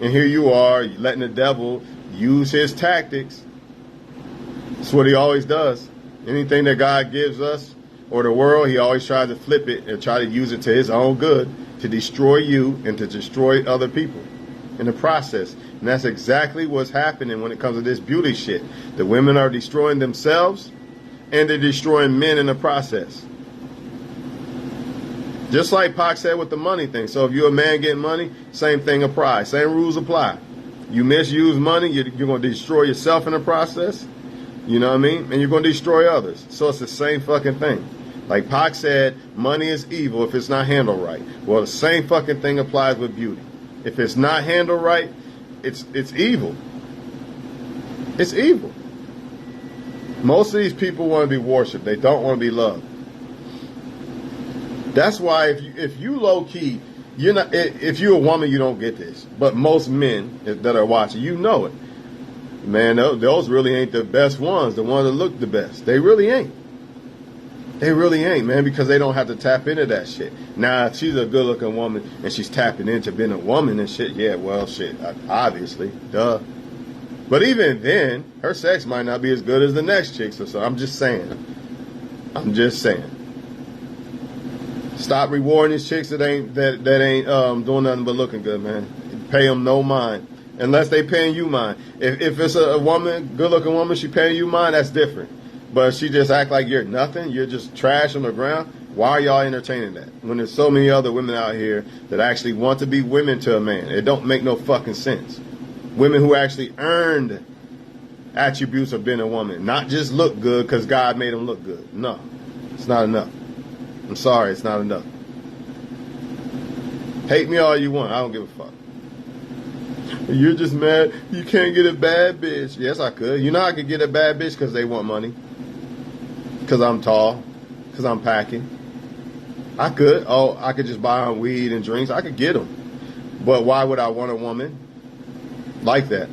And here you are, letting the devil use his tactics. That's what he always does. Anything that God gives us or the world, he always tries to flip it and try to use it to his own good, to destroy you and to destroy other people in the process. And that's exactly what's happening when it comes to this beauty shit. The women are destroying themselves and they're destroying men in the process. Just like Pac said with the money thing. So if you're a man getting money, same thing applies. Same rules apply. You misuse money, you're going to destroy yourself in the process. You know what I mean? And you're going to destroy others. So it's the same fucking thing. Like Pac said, money is evil if it's not handled right. Well, the same fucking thing applies with beauty. If it's not handled right, it's evil. It's evil. Most of these people want to be worshipped. They don't want to be loved. That's why if you low key, you're not. If you're a woman, you don't get this. But most men that are watching, you know it. Man, those really ain't the best ones. The ones that look the best, they really ain't. They really ain't, man, because they don't have to tap into that shit. Now, if she's a good-looking woman and she's tapping into being a woman and shit, yeah, well, shit, obviously, duh. But even then, her sex might not be as good as the next chick's. So I'm just saying. Stop rewarding these chicks that ain't doing nothing but looking good, man. Pay them no mind. Unless they paying you mind. If it's a woman, good looking woman, she paying you mind, that's different. But she just act like you're nothing, you're just trash on the ground. Why are y'all entertaining that? When there's so many other women out here that actually want to be women to a man. It don't make no fucking sense. Women who actually earned attributes of being a woman. Not just look good because God made them look good. No, it's not enough. I'm sorry, it's not enough. Hate me all you want, I don't give a fuck. You're just mad you can't get a bad bitch. Yes, I could. You know I could get a bad bitch because they want money. Because I'm tall. Because I'm packing. I could. Oh, I could just buy them weed and drinks. I could get them. But why would I want a woman like that?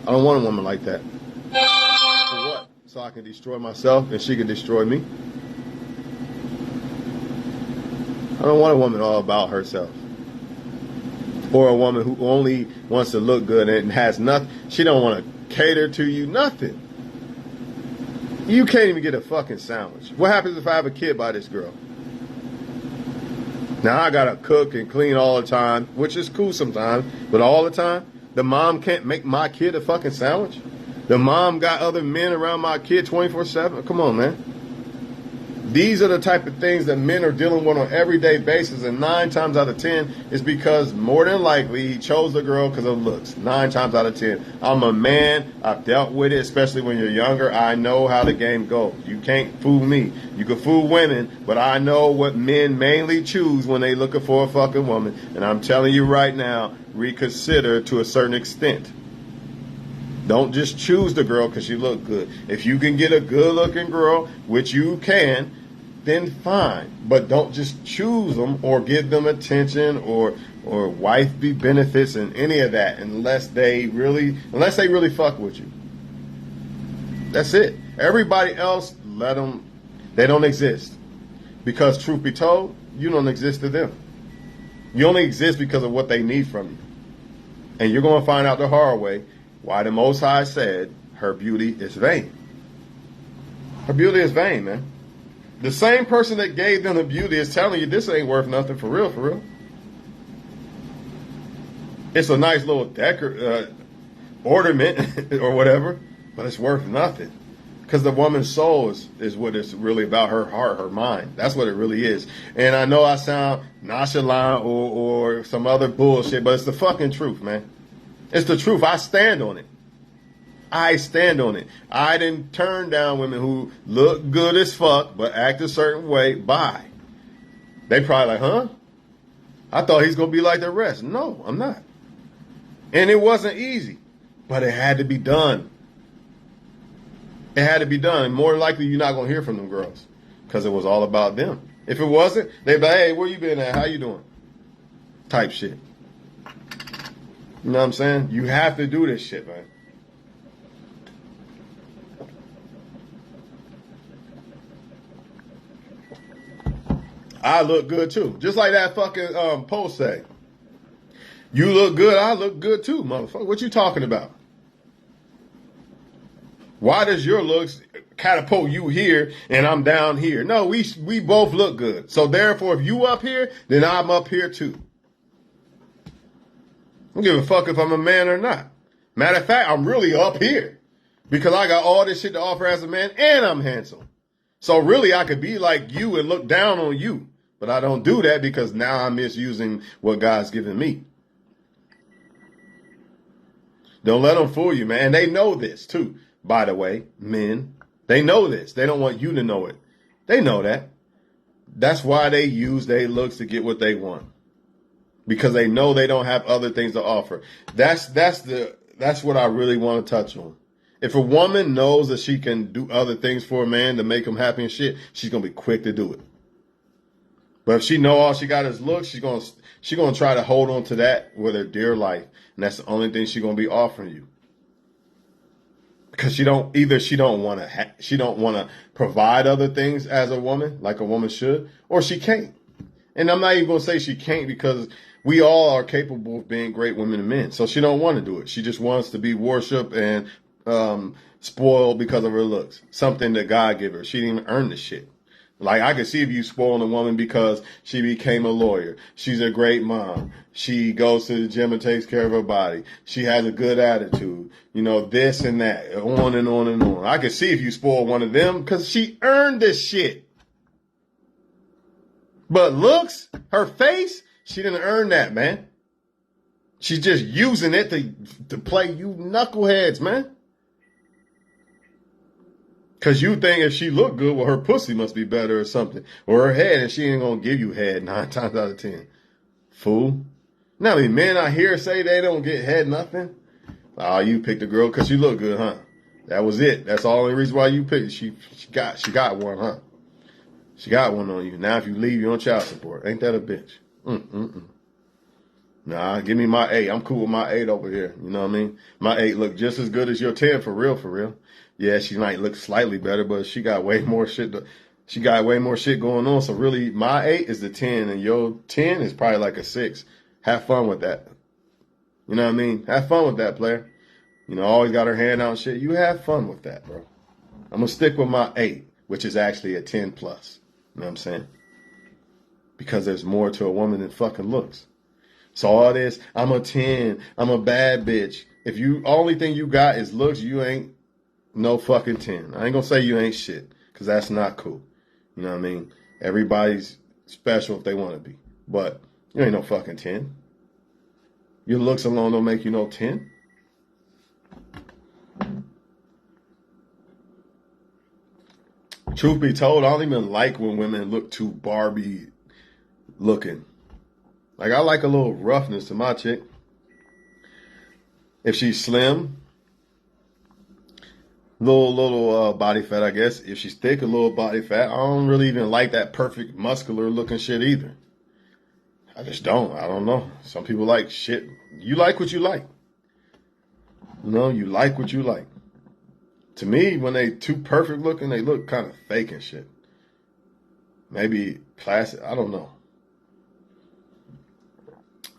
I don't want a woman like that. For what? So I can destroy myself and she can destroy me? I don't want a woman all about herself. Or a woman who only wants to look good and has nothing. She don't want to cater to you, nothing. You can't even get a fucking sandwich. What happens if I have a kid by this girl? Now I gotta cook and clean all the time, which is cool sometimes, but all the time, the mom can't make my kid a fucking sandwich? The mom got other men around my kid 24/7? Come on, man. These are the type of things that men are dealing with on an everyday basis, and 9 times out of 10 is because more than likely he chose the girl because of looks. 9 times out of 10. I'm a man. I've dealt with it, especially when you're younger. I know how the game goes. You can't fool me. You can fool women, but I know what men mainly choose when they looking for a fucking woman. And I'm telling you right now, reconsider to a certain extent. Don't just choose the girl because she look good. If you can get a good-looking girl, which you can, then fine. But don't just choose them or give them attention or wifey benefits and any of that unless they really fuck with you. That's it. Everybody else, let them. They don't exist. Because truth be told, you don't exist to them. You only exist because of what they need from you. And you're going to find out the hard way why the Most High said her beauty is vain. Her beauty is vain, man. The same person that gave them the beauty is telling you this ain't worth nothing for real, for real. It's a nice little ornament or whatever, but it's worth nothing. Because the woman's soul is what it's really about, her heart, her mind. That's what it really is. And I know I sound nonchalant or some other bullshit, but it's the fucking truth, man. It's the truth. I stand on it. I stand on it. I didn't turn down women who look good as fuck but act a certain way. Bye. They probably like, huh? I thought he's going to be like the rest. No, I'm not. And it wasn't easy, but it had to be done. It had to be done. And more likely you're not going to hear from them girls because it was all about them. If it wasn't, they'd be like, hey, where you been at? How you doing? Type shit. You know what I'm saying? You have to do this shit, man. I look good too. Just like that fucking post say. You look good, I look good too, motherfucker. What you talking about? Why does your looks catapult you here and I'm down here? No, we both look good. So therefore, if you up here, then I'm up here too. I don't give a fuck if I'm a man or not. Matter of fact, I'm really up here because I got all this shit to offer as a man and I'm handsome. So really, I could be like you and look down on you. But I don't do that because now I'm misusing what God's given me. Don't let them fool you, man. And they know this too, by the way, men. They know this. They don't want you to know it. They know that. That's why they use their looks to get what they want. Because they know they don't have other things to offer. That's what I really want to touch on. If a woman knows that she can do other things for a man to make him happy and shit, she's gonna be quick to do it. But if she know all she got is looks, she's gonna try to hold on to that with her dear life, and that's the only thing she's gonna be offering you. Because she don't want to provide other things as a woman like a woman should, or she can't. And I'm not even gonna say she can't because we all are capable of being great women and men. So she don't want to do it. She just wants to be worshipped and spoiled because of her looks. Something that God gave her. She didn't even earn this shit. Like, I could see if you spoiling a woman because she became a lawyer. She's a great mom. She goes to the gym and takes care of her body. She has a good attitude. You know, this and that. On and on and on. I could see if you spoil one of them because she earned this shit. But looks, her face, she didn't earn that, man. She's just using it to play you knuckleheads, man. Because you think if she look good, well, her pussy must be better or something. Or her head, and she ain't going to give you head 9 times out of 10. Fool. Now, I mean, men out here say they don't get head nothing. Oh, you picked a girl because she look good, huh? That was it. That's the only reason why you picked. She got one, huh? She got one on you. Now, if you leave, you're on child support. Ain't that a bitch? Nah, give me my 8. I'm cool with my 8 over here. You know what I mean? My 8 look just as good as your 10 for real, for real. Yeah, she might look slightly better, but she got way more shit. She got way more shit going on. So really, my 8 is the 10, and your 10 is probably like a 6. Have fun with that. You know what I mean? Have fun with that, player. You know, always got her hand out and shit. You have fun with that, bro. I'm gonna stick with my 8, which is actually a 10 plus. You know what I'm saying? Because there's more to a woman than fucking looks. So all this, I'm a 10, I'm a bad bitch. If you only thing you got is looks, you ain't no fucking 10. I ain't gonna say you ain't shit, because that's not cool. You know what I mean? Everybody's special if they want to be. But you ain't no fucking 10. Your looks alone don't make you no 10. Truth be told, I don't even like when women look too Barbie looking. Like, I like a little roughness to my chick. If she's slim, little body fat, I guess. If she's thick, a little body fat. I don't really even like that perfect muscular looking shit either. I just don't. I don't know. Some people like shit. You like what you like. You know, you like what you like. To me, when they too perfect looking, they look kind of fake and shit. Maybe plastic. I don't know.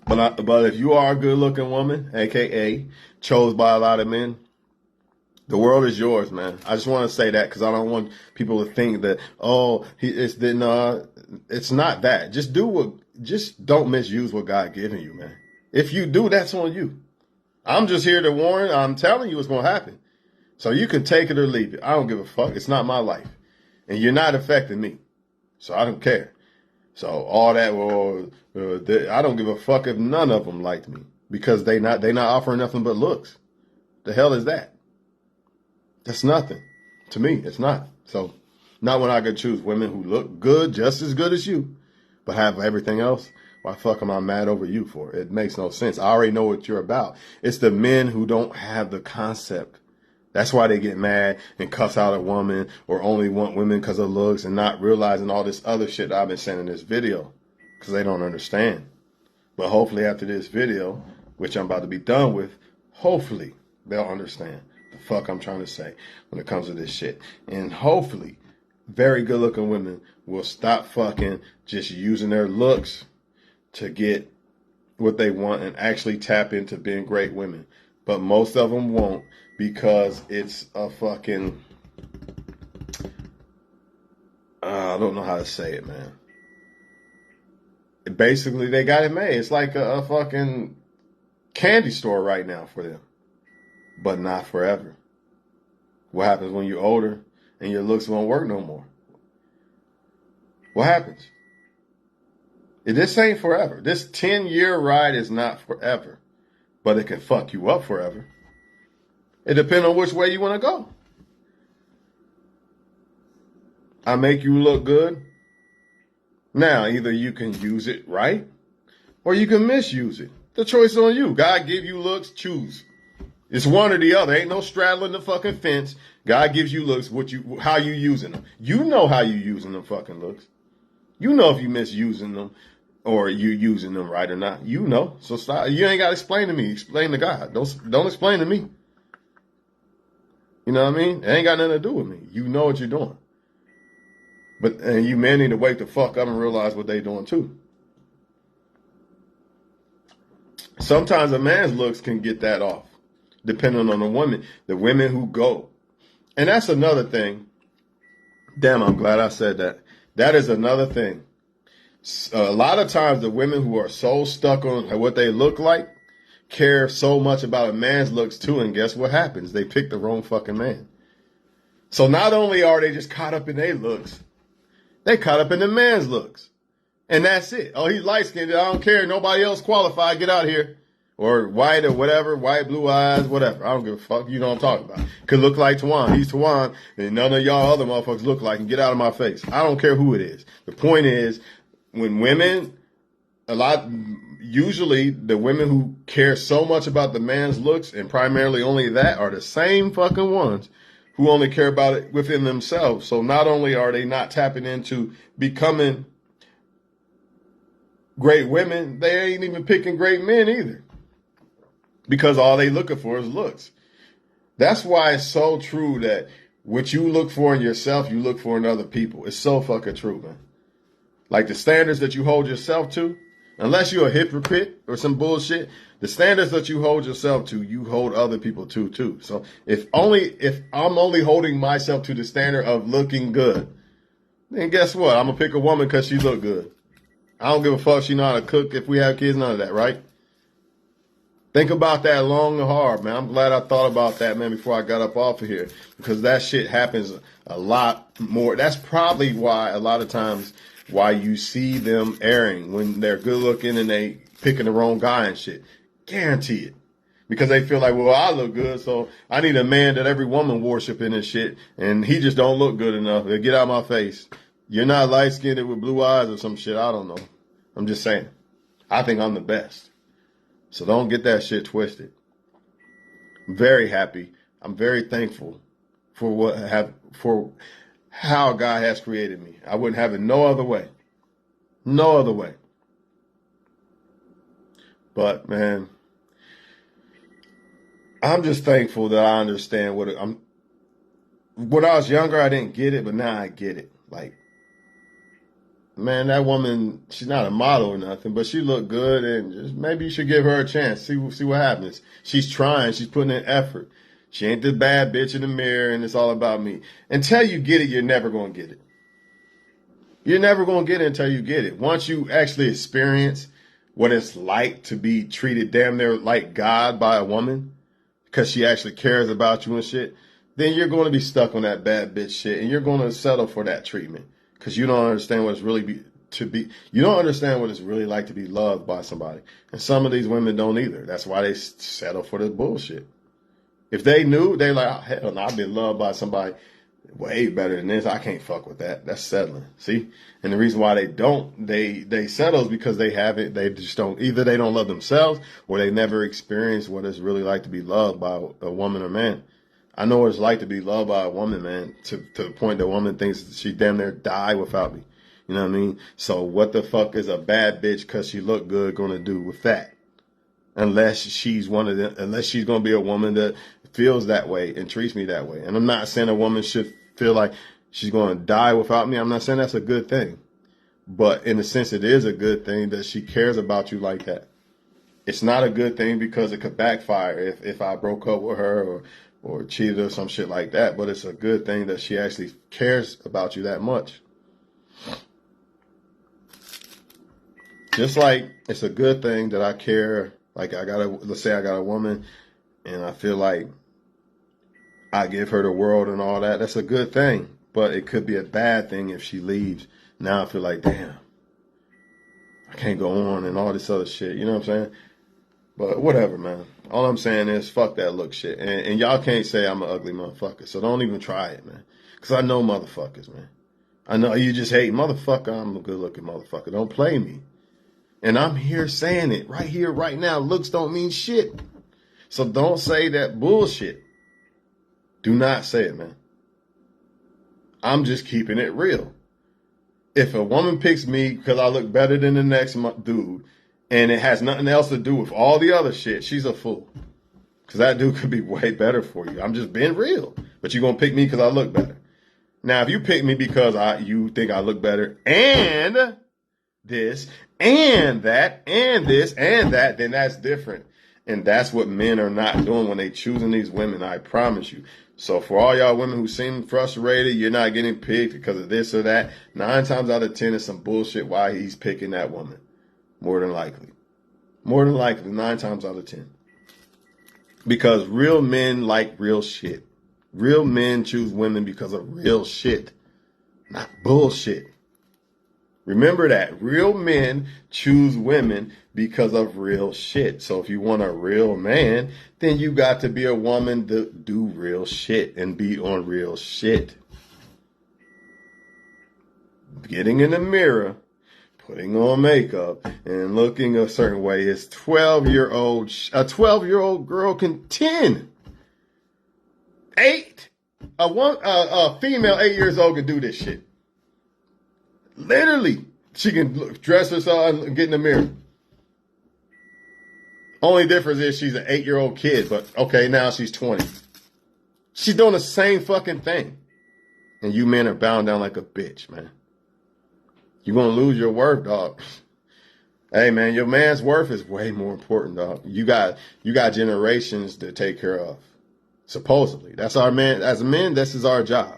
But if you are a good looking woman, aka chose by a lot of men, the world is yours, man. I just want to say that because I don't want people to think that, it's not that. Just don't misuse what God given you, man. If you do, that's on you. I'm just here to warn. I'm telling you what's going to happen. So you can take it or leave it. I don't give a fuck. It's not my life. And you're not affecting me. So I don't care. So all that, I don't give a fuck if none of them liked me. Because they not offering nothing but looks. The hell is that? That's nothing. To me, it's not. So not when I could choose women who look good, just as good as you, but have everything else. Why fuck am I mad over you for? It makes no sense. I already know what you're about. It's the men who don't have the concept. That's why they get mad and cuss out a woman or only want women because of looks and not realizing all this other shit that I've been saying in this video because they don't understand. But hopefully after this video, which I'm about to be done with, hopefully they'll understand the fuck I'm trying to say when it comes to this shit. And hopefully very good looking women will stop fucking just using their looks to get what they want and actually tap into being great women. But most of them won't because it's a fucking, I don't know how to say it, man. Basically, they got it made. It's like a fucking candy store right now for them. But not forever. What happens when you're older and your looks won't work no more? What happens? This ain't forever. This 10-year ride is not forever. But it can fuck you up forever. It depends on which way you want to go. I make you look good. Now, either you can use it right or you can misuse it. The choice is on you. God give you looks, choose. It's one or the other. Ain't no straddling the fucking fence. God gives you looks, how you using them. You know how you using them fucking looks. You know if you misusing them or you using them right or not. You know. So stop. You ain't got to explain to me. Explain to God. Don't explain to me. You know what I mean? It ain't got nothing to do with me. You know what you're doing. And you men need to wake the fuck up and realize what they doing too. Sometimes a man's looks can get that off, depending on the woman. The women who go. And that's another thing. Damn, I'm glad I said that. That is another thing. A lot of times the women who are so stuck on what they look like care so much about a man's looks too, and guess what happens? They pick the wrong fucking man. So not only are they just caught up in their looks, they caught up in the man's looks. And that's it. Oh, he's light-skinned. I don't care. Nobody else qualified. Get out of here. Or white or whatever. White, blue eyes, whatever. I don't give a fuck. You know what I'm talking about. Could look like Tawan. He's Tawan. And none of y'all other motherfuckers look like him. Get out of my face. I don't care who it is. The point is, when women, usually the women who care so much about the man's looks and primarily only that are the same fucking ones who only care about it within themselves. So not only are they not tapping into becoming great women, they ain't even picking great men either. Because all they looking for is looks. That's why it's so true that what you look for in yourself, you look for in other people. It's so fucking true, man. Like the standards that you hold yourself to, unless you're a hypocrite or some bullshit, the standards that you hold yourself to, you hold other people to too. So if I'm only holding myself to the standard of looking good, then guess what? I'm gonna pick a woman because she look good. I don't give a fuck if she know how to cook, if we have kids, none of that, right? Think about that long and hard, man. I'm glad I thought about that, man, before I got up off of here. Because that shit happens a lot more. That's probably why a lot of times why you see them erring when they're good looking and they picking the wrong guy and shit. Guarantee it. Because they feel like, well, I look good, so I need a man that every woman worshiping and shit, and he just don't look good enough. Get out of my face. You're not light-skinned with blue eyes or some shit. I don't know. I'm just saying. I think I'm the best. So don't get that shit twisted. I'm very happy. I'm very thankful for how God has created me. I wouldn't have it no other way. No other way. But man, I'm just thankful that I understand when I was younger, I didn't get it, but now I get it. Like, man, that woman, she's not a model or nothing, but she looked good, and just maybe you should give her a chance. See what happens. She's trying. She's putting in effort. She ain't the bad bitch in the mirror, and it's all about me. Until you get it, you're never going to get it. You're never going to get it until you get it. Once you actually experience what it's like to be treated damn near like God by a woman, because she actually cares about you and shit, then you're going to be stuck on that bad bitch shit, and you're going to settle for that treatment. Because you don't understand what it's really you don't understand what it's really like to be loved by somebody. And some of these women don't either. That's why they settle for this bullshit. If they knew, they're like, oh, hell no, I've been loved by somebody way better than this. I can't fuck with that. That's settling. See? And the reason why they settle is because they just don't, either they don't love themselves or they never experienced what it's really like to be loved by a woman or man. I know what it's like to be loved by a woman, man, to the point that a woman thinks she damn near die without me. You know what I mean? So what the fuck is a bad bitch because she look good going to do with that? Unless she's going to be a woman that feels that way and treats me that way. And I'm not saying a woman should feel like she's going to die without me. I'm not saying that's a good thing. But in a sense, it is a good thing that she cares about you like that. It's not a good thing because it could backfire if I broke up with her or cheated or some shit like that. But it's a good thing that she actually cares about you that much. Just like it's a good thing that I care. Like let's say I got a woman and I feel like I give her the world and all that. That's a good thing. But it could be a bad thing if she leaves. Now I feel like, damn, I can't go on and all this other shit. You know what I'm saying? But whatever, man. All I'm saying is fuck that look shit. And y'all can't say I'm an ugly motherfucker. So don't even try it, man. Because I know motherfuckers, man. I know you just hate motherfucker. I'm a good looking motherfucker. Don't play me. And I'm here saying it right here, right now. Looks don't mean shit. So don't say that bullshit. Do not say it, man. I'm just keeping it real. If a woman picks me because I look better than the next dude, and it has nothing else to do with all the other shit, she's a fool. Because that dude could be way better for you. I'm just being real. But you're going to pick me because I look better. Now, if you pick me because you think I look better and this and that and this and that, then that's different. And that's what men are not doing when they choosing these women, I promise you. So for all y'all women who seem frustrated, you're not getting picked because of this or that, 9 times out of 10 is some bullshit why he's picking that woman. More than likely. More than likely, 9 times out of 10. Because real men like real shit. Real men choose women because of real shit, not bullshit. Remember that. Real men choose women because of real shit. So if you want a real man, then you got to be a woman to do real shit and be on real shit. Getting in the mirror, putting on makeup, and looking a certain way is a 12-year-old girl can 10. 8. A female 8 years old can do this shit. Literally, she can dress herself and get in the mirror. Only difference is she's an 8-year-old kid, but okay, now she's 20. She's doing the same fucking thing. And you men are bowing down like a bitch, man. You're going to lose your worth, dog. Hey, man, your man's worth is way more important, dog. You got generations to take care of. Supposedly. That's our man. As men, this is our job.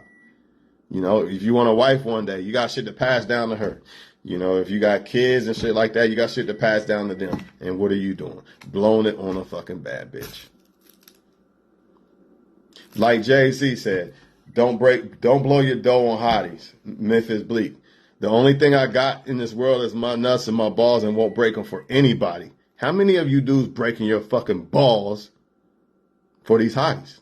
You know, if you want a wife one day, you got shit to pass down to her. You know, if you got kids and shit like that, you got shit to pass down to them. And what are you doing? Blowing it on a fucking bad bitch. Like Jay-Z said, don't blow your dough on hotties. Memphis Bleak. The only thing I got in this world is my nuts and my balls and won't break them for anybody. How many of you dudes breaking your fucking balls for these hotties?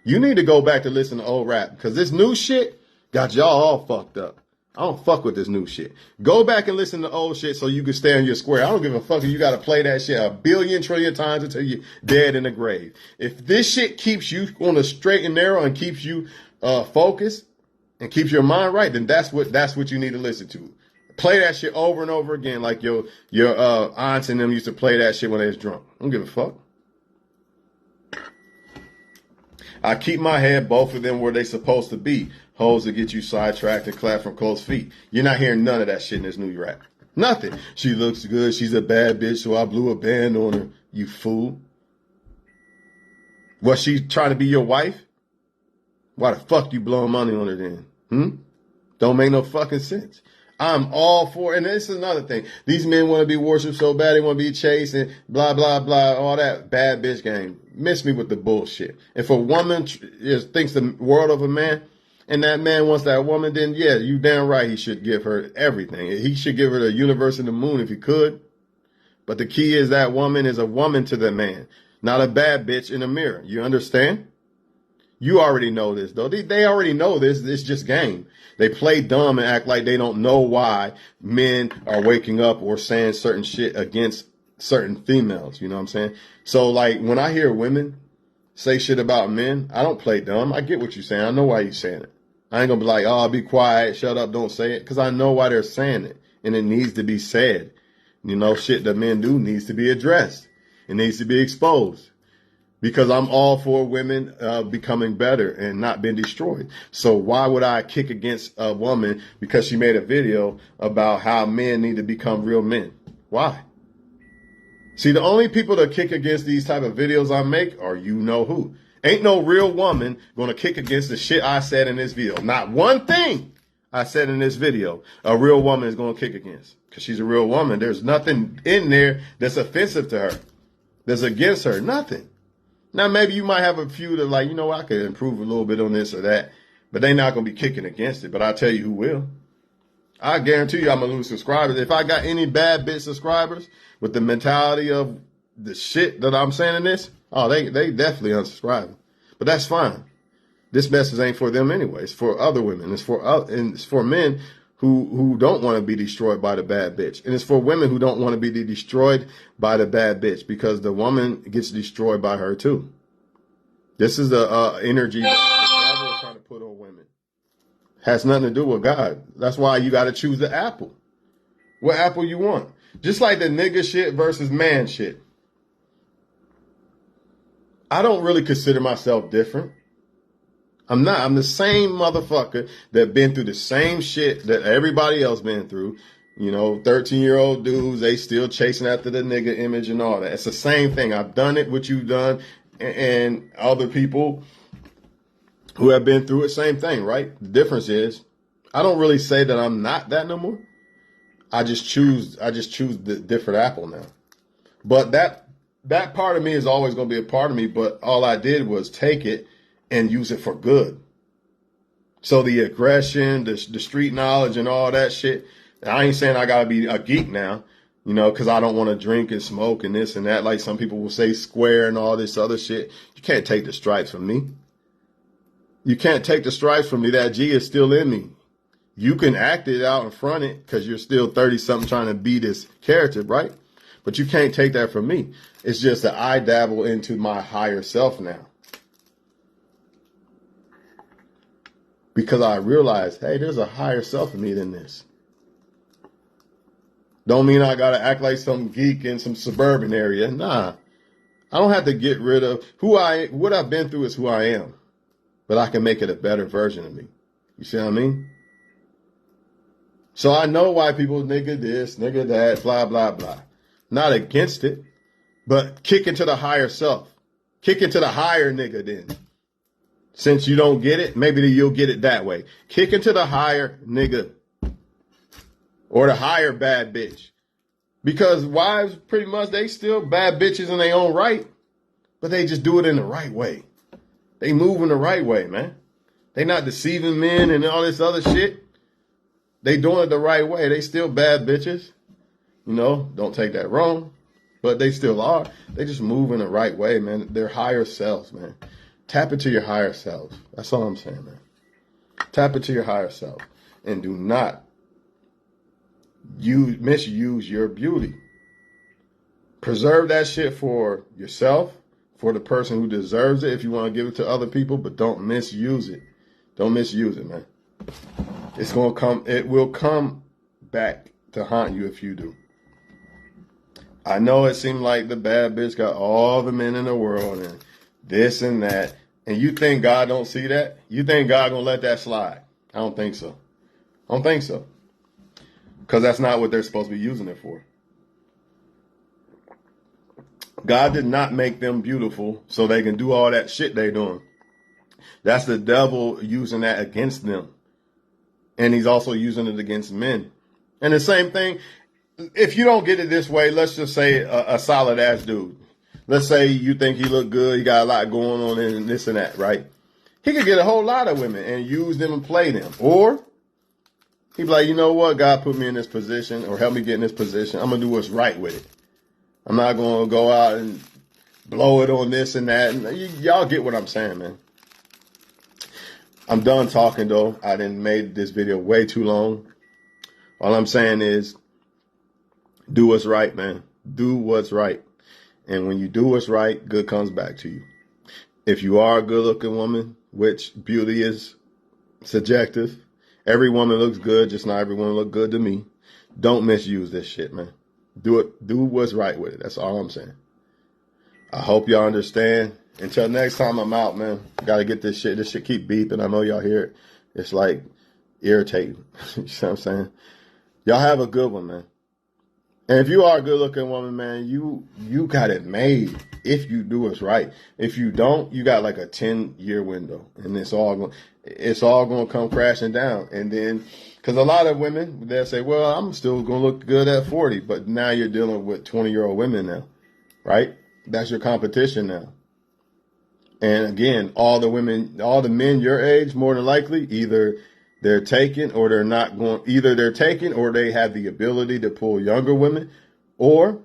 You need to go back to listen to old rap because this new shit got y'all all fucked up. I don't fuck with this new shit. Go back and listen to old shit so you can stay on your square. I don't give a fuck if you got to play that shit a billion trillion times until you're dead in the grave. If this shit keeps you on the straight and narrow and keeps you focused and keeps your mind right, then that's what you need to listen to. Play that shit over and over again like your aunts and them used to play that shit when they was drunk. I don't give a fuck. I keep my head, both of them, where they supposed to be. Hoes to get you sidetracked and clap from close feet. You're not hearing none of that shit in this new rap. Nothing. She looks good. She's a bad bitch, so I blew a band on her. You fool. Was she trying to be your wife? Why the fuck you blowing money on her then? Don't make no fucking sense. I'm all for, and this is another thing. These men want to be worshipped so bad, they want to be chased and blah, blah, blah, all that bad bitch game. Miss me with the bullshit. If a woman thinks the world of a man, and that man wants that woman, then yeah, you damn right he should give her everything. He should give her the universe and the moon if he could. But the key is that woman is a woman to the man, not a bad bitch in a mirror. You understand? You already know this, though. They already know this. It's just game. They play dumb and act like they don't know why men are waking up or saying certain shit against certain females. You know what I'm saying? So, like, when I hear women say shit about men, I don't play dumb. I get what you're saying. I know why you're saying it. I ain't going to be like, oh, be quiet, shut up, don't say it. Because I know why they're saying it. And it needs to be said. You know, shit that men do needs to be addressed. It needs to be exposed. Because I'm all for women becoming better and not being destroyed. So why would I kick against a woman because she made a video about how men need to become real men? Why? See, the only people that kick against these type of videos I make are you know who. Ain't no real woman going to kick against the shit I said in this video. Not one thing I said in this video a real woman is going to kick against. Because she's a real woman. There's nothing in there that's offensive to her. That's against her. Nothing. Now, maybe you might have a few that like, you know, I could improve a little bit on this or that, but they're not going to be kicking against it. But I'll tell you who will. I guarantee you I'm going to lose subscribers. If I got any bad bitch subscribers with the mentality of the shit that I'm saying in this, oh, they definitely unsubscribing. But that's fine. This message ain't for them anyway. It's for other women. It's for men who don't want to be destroyed by the bad bitch. And it's for women who don't want to be destroyed by the bad bitch because the woman gets destroyed by her too. This is the energy that the devil is trying to put on women. Has nothing to do with God. That's why you got to choose the apple. What apple you want. Just like the nigga shit versus man shit. I don't really consider myself different. I'm not. I'm the same motherfucker that been through the same shit that everybody else been through. You know, 13-year-old dudes, they still chasing after the nigga image and all that. It's the same thing. I've done it, what you've done, and other people who have been through it, same thing, right? The difference is, I don't really say that I'm not that no more. I just choose the different apple now. But that part of me is always going to be a part of me, but all I did was take it and use it for good. So the aggression, the street knowledge and all that shit, I ain't saying I got to be a geek now, you know, because I don't want to drink and smoke and this and that. Like some people will say square and all this other shit. You can't take the stripes from me. You can't take the stripes from me. That G is still in me. You can act it out in front of it because you're still 30-something trying to be this character, right? But you can't take that from me. It's just that I dabble into my higher self now. Because I realized, hey, there's a higher self in me than this. Don't mean I got to act like some geek in some suburban area. Nah. I don't have to get rid of what I've been through is who I am. But I can make it a better version of me. You see what I mean? So I know why people nigga this, nigga that, blah, blah, blah. Not against it, but kick into the higher self. Kick into the higher nigga then. Since you don't get it, maybe you'll get it that way. Kick into the higher nigga. Or the higher bad bitch. Because wives, pretty much, they still bad bitches in their own right. But they just do it in the right way. They move in the right way, man. They not deceiving men and all this other shit. They doing it the right way. They still bad bitches. You know, don't take that wrong. But they still are. They just move in the right way, man. They're higher selves, man. Tap into your higher selves. That's all I'm saying, man. Tap into your higher self. And do not misuse your beauty. Preserve that shit for yourself, for the person who deserves it if you want to give it to other people, but don't misuse it. Don't misuse it, man. It will come back to haunt you if you do. I know it seemed like the bad bitch got all the men in the world and this and that. And you think God don't see that? You think God gonna let that slide? I don't think so. I don't think so. Because that's not what they're supposed to be using it for. God did not make them beautiful so they can do all that shit they doing. That's the devil using that against them. And he's also using it against men. And the same thing, if you don't get it this way, let's just say a solid ass dude. Let's say you think he look good, he got a lot going on and this and that, right? He could get a whole lot of women and use them and play them. Or he'd be like, you know what? God put me in this position or help me get in this position. I'm going to do what's right with it. I'm not going to go out and blow it on this and that. And y'all get what I'm saying, man. I'm done talking, though. I didn't made this video way too long. All I'm saying is do what's right, man. Do what's right. And when you do what's right, good comes back to you. If you are a good-looking woman, which beauty is subjective, every woman looks good, just not every woman look good to me. Don't misuse this shit, man. Do it. Do what's right with it. That's all I'm saying. I hope y'all understand. Until next time I'm out, man. Gotta get this shit. This shit keep beeping. I know y'all hear it. It's like irritating. You know what I'm saying? Y'all have a good one, man. And if you are a good looking woman, man, you got it made if you do what's right. If you don't, you got like a 10-year window and it's all going to come crashing down. And then, because a lot of women, they'll say, well, I'm still going to look good at 40. But now you're dealing with 20-year-old women now, right? That's your competition now. And again, all the men your age, more than likely, either they're taken or they're not going, either they're taken or they have the ability to pull younger women, or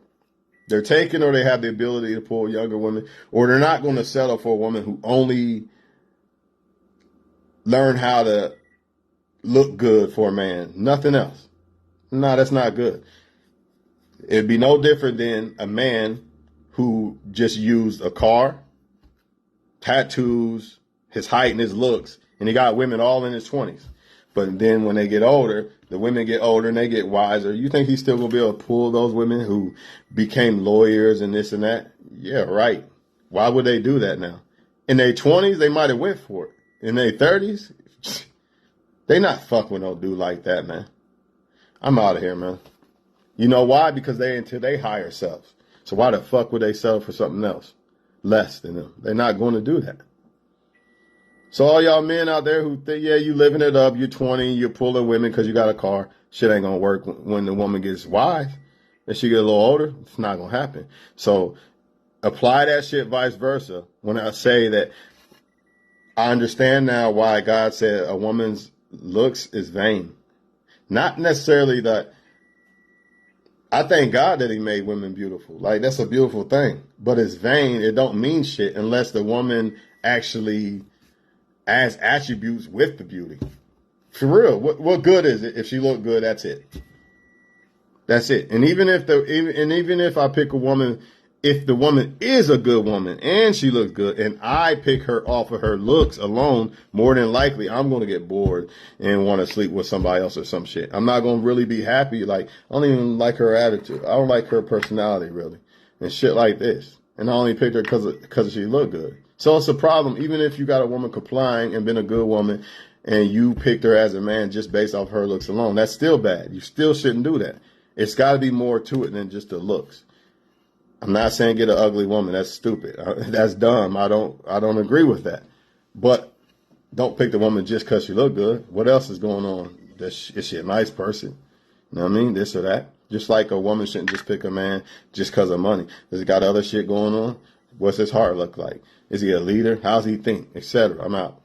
they're taken or they have the ability to pull younger women, or they're not going to settle for a woman who only learned how to look good for a man. Nothing else. No, that's not good. It'd be no different than a man who just used a car, tattoos, his height and his looks, and he got women all in his 20s. But then when they get older, the women get older and they get wiser. You think he's still going to be able to pull those women who became lawyers and this and that? Yeah, right. Why would they do that now? In their 20s, they might have went for it. In their 30s, they not fuck with no dude like that, man. I'm out of here, man. You know why? Because they into their higher selves. So why the fuck would they settle for something else less than them? They're not going to do that. So all y'all men out there who think, yeah, you living it up, you're 20, you're pulling women because you got a car, shit ain't going to work when the woman gets wise and she get a little older. It's not going to happen. So apply that shit vice versa. When I say that, I understand now why God said a woman's looks is vain. Not necessarily that. I thank God that he made women beautiful. Like, that's a beautiful thing. But it's vain. It don't mean shit unless the woman actually adds attributes with the beauty. For real. What good is it if she look good? That's it. That's it. And even if I pick a woman, if the woman is a good woman and she looks good and I pick her off of her looks alone, more than likely I'm going to get bored and want to sleep with somebody else or some shit. I'm not going to really be happy. Like, I don't even like her attitude. I don't like her personality really and shit like this. And I only picked her because she looked good. So it's a problem. Even if you got a woman complying and been a good woman and you picked her as a man just based off her looks alone, that's still bad. You still shouldn't do that. It's got to be more to it than just the looks. I'm not saying get an ugly woman. That's stupid. That's dumb. I don't agree with that. But don't pick the woman just because she look good. What else is going on? Is she a nice person? You know what I mean? This or that. Just like a woman shouldn't just pick a man just because of money. Does he got other shit going on? What's his heart look like? Is he a leader? How's he think? Etc. I'm out.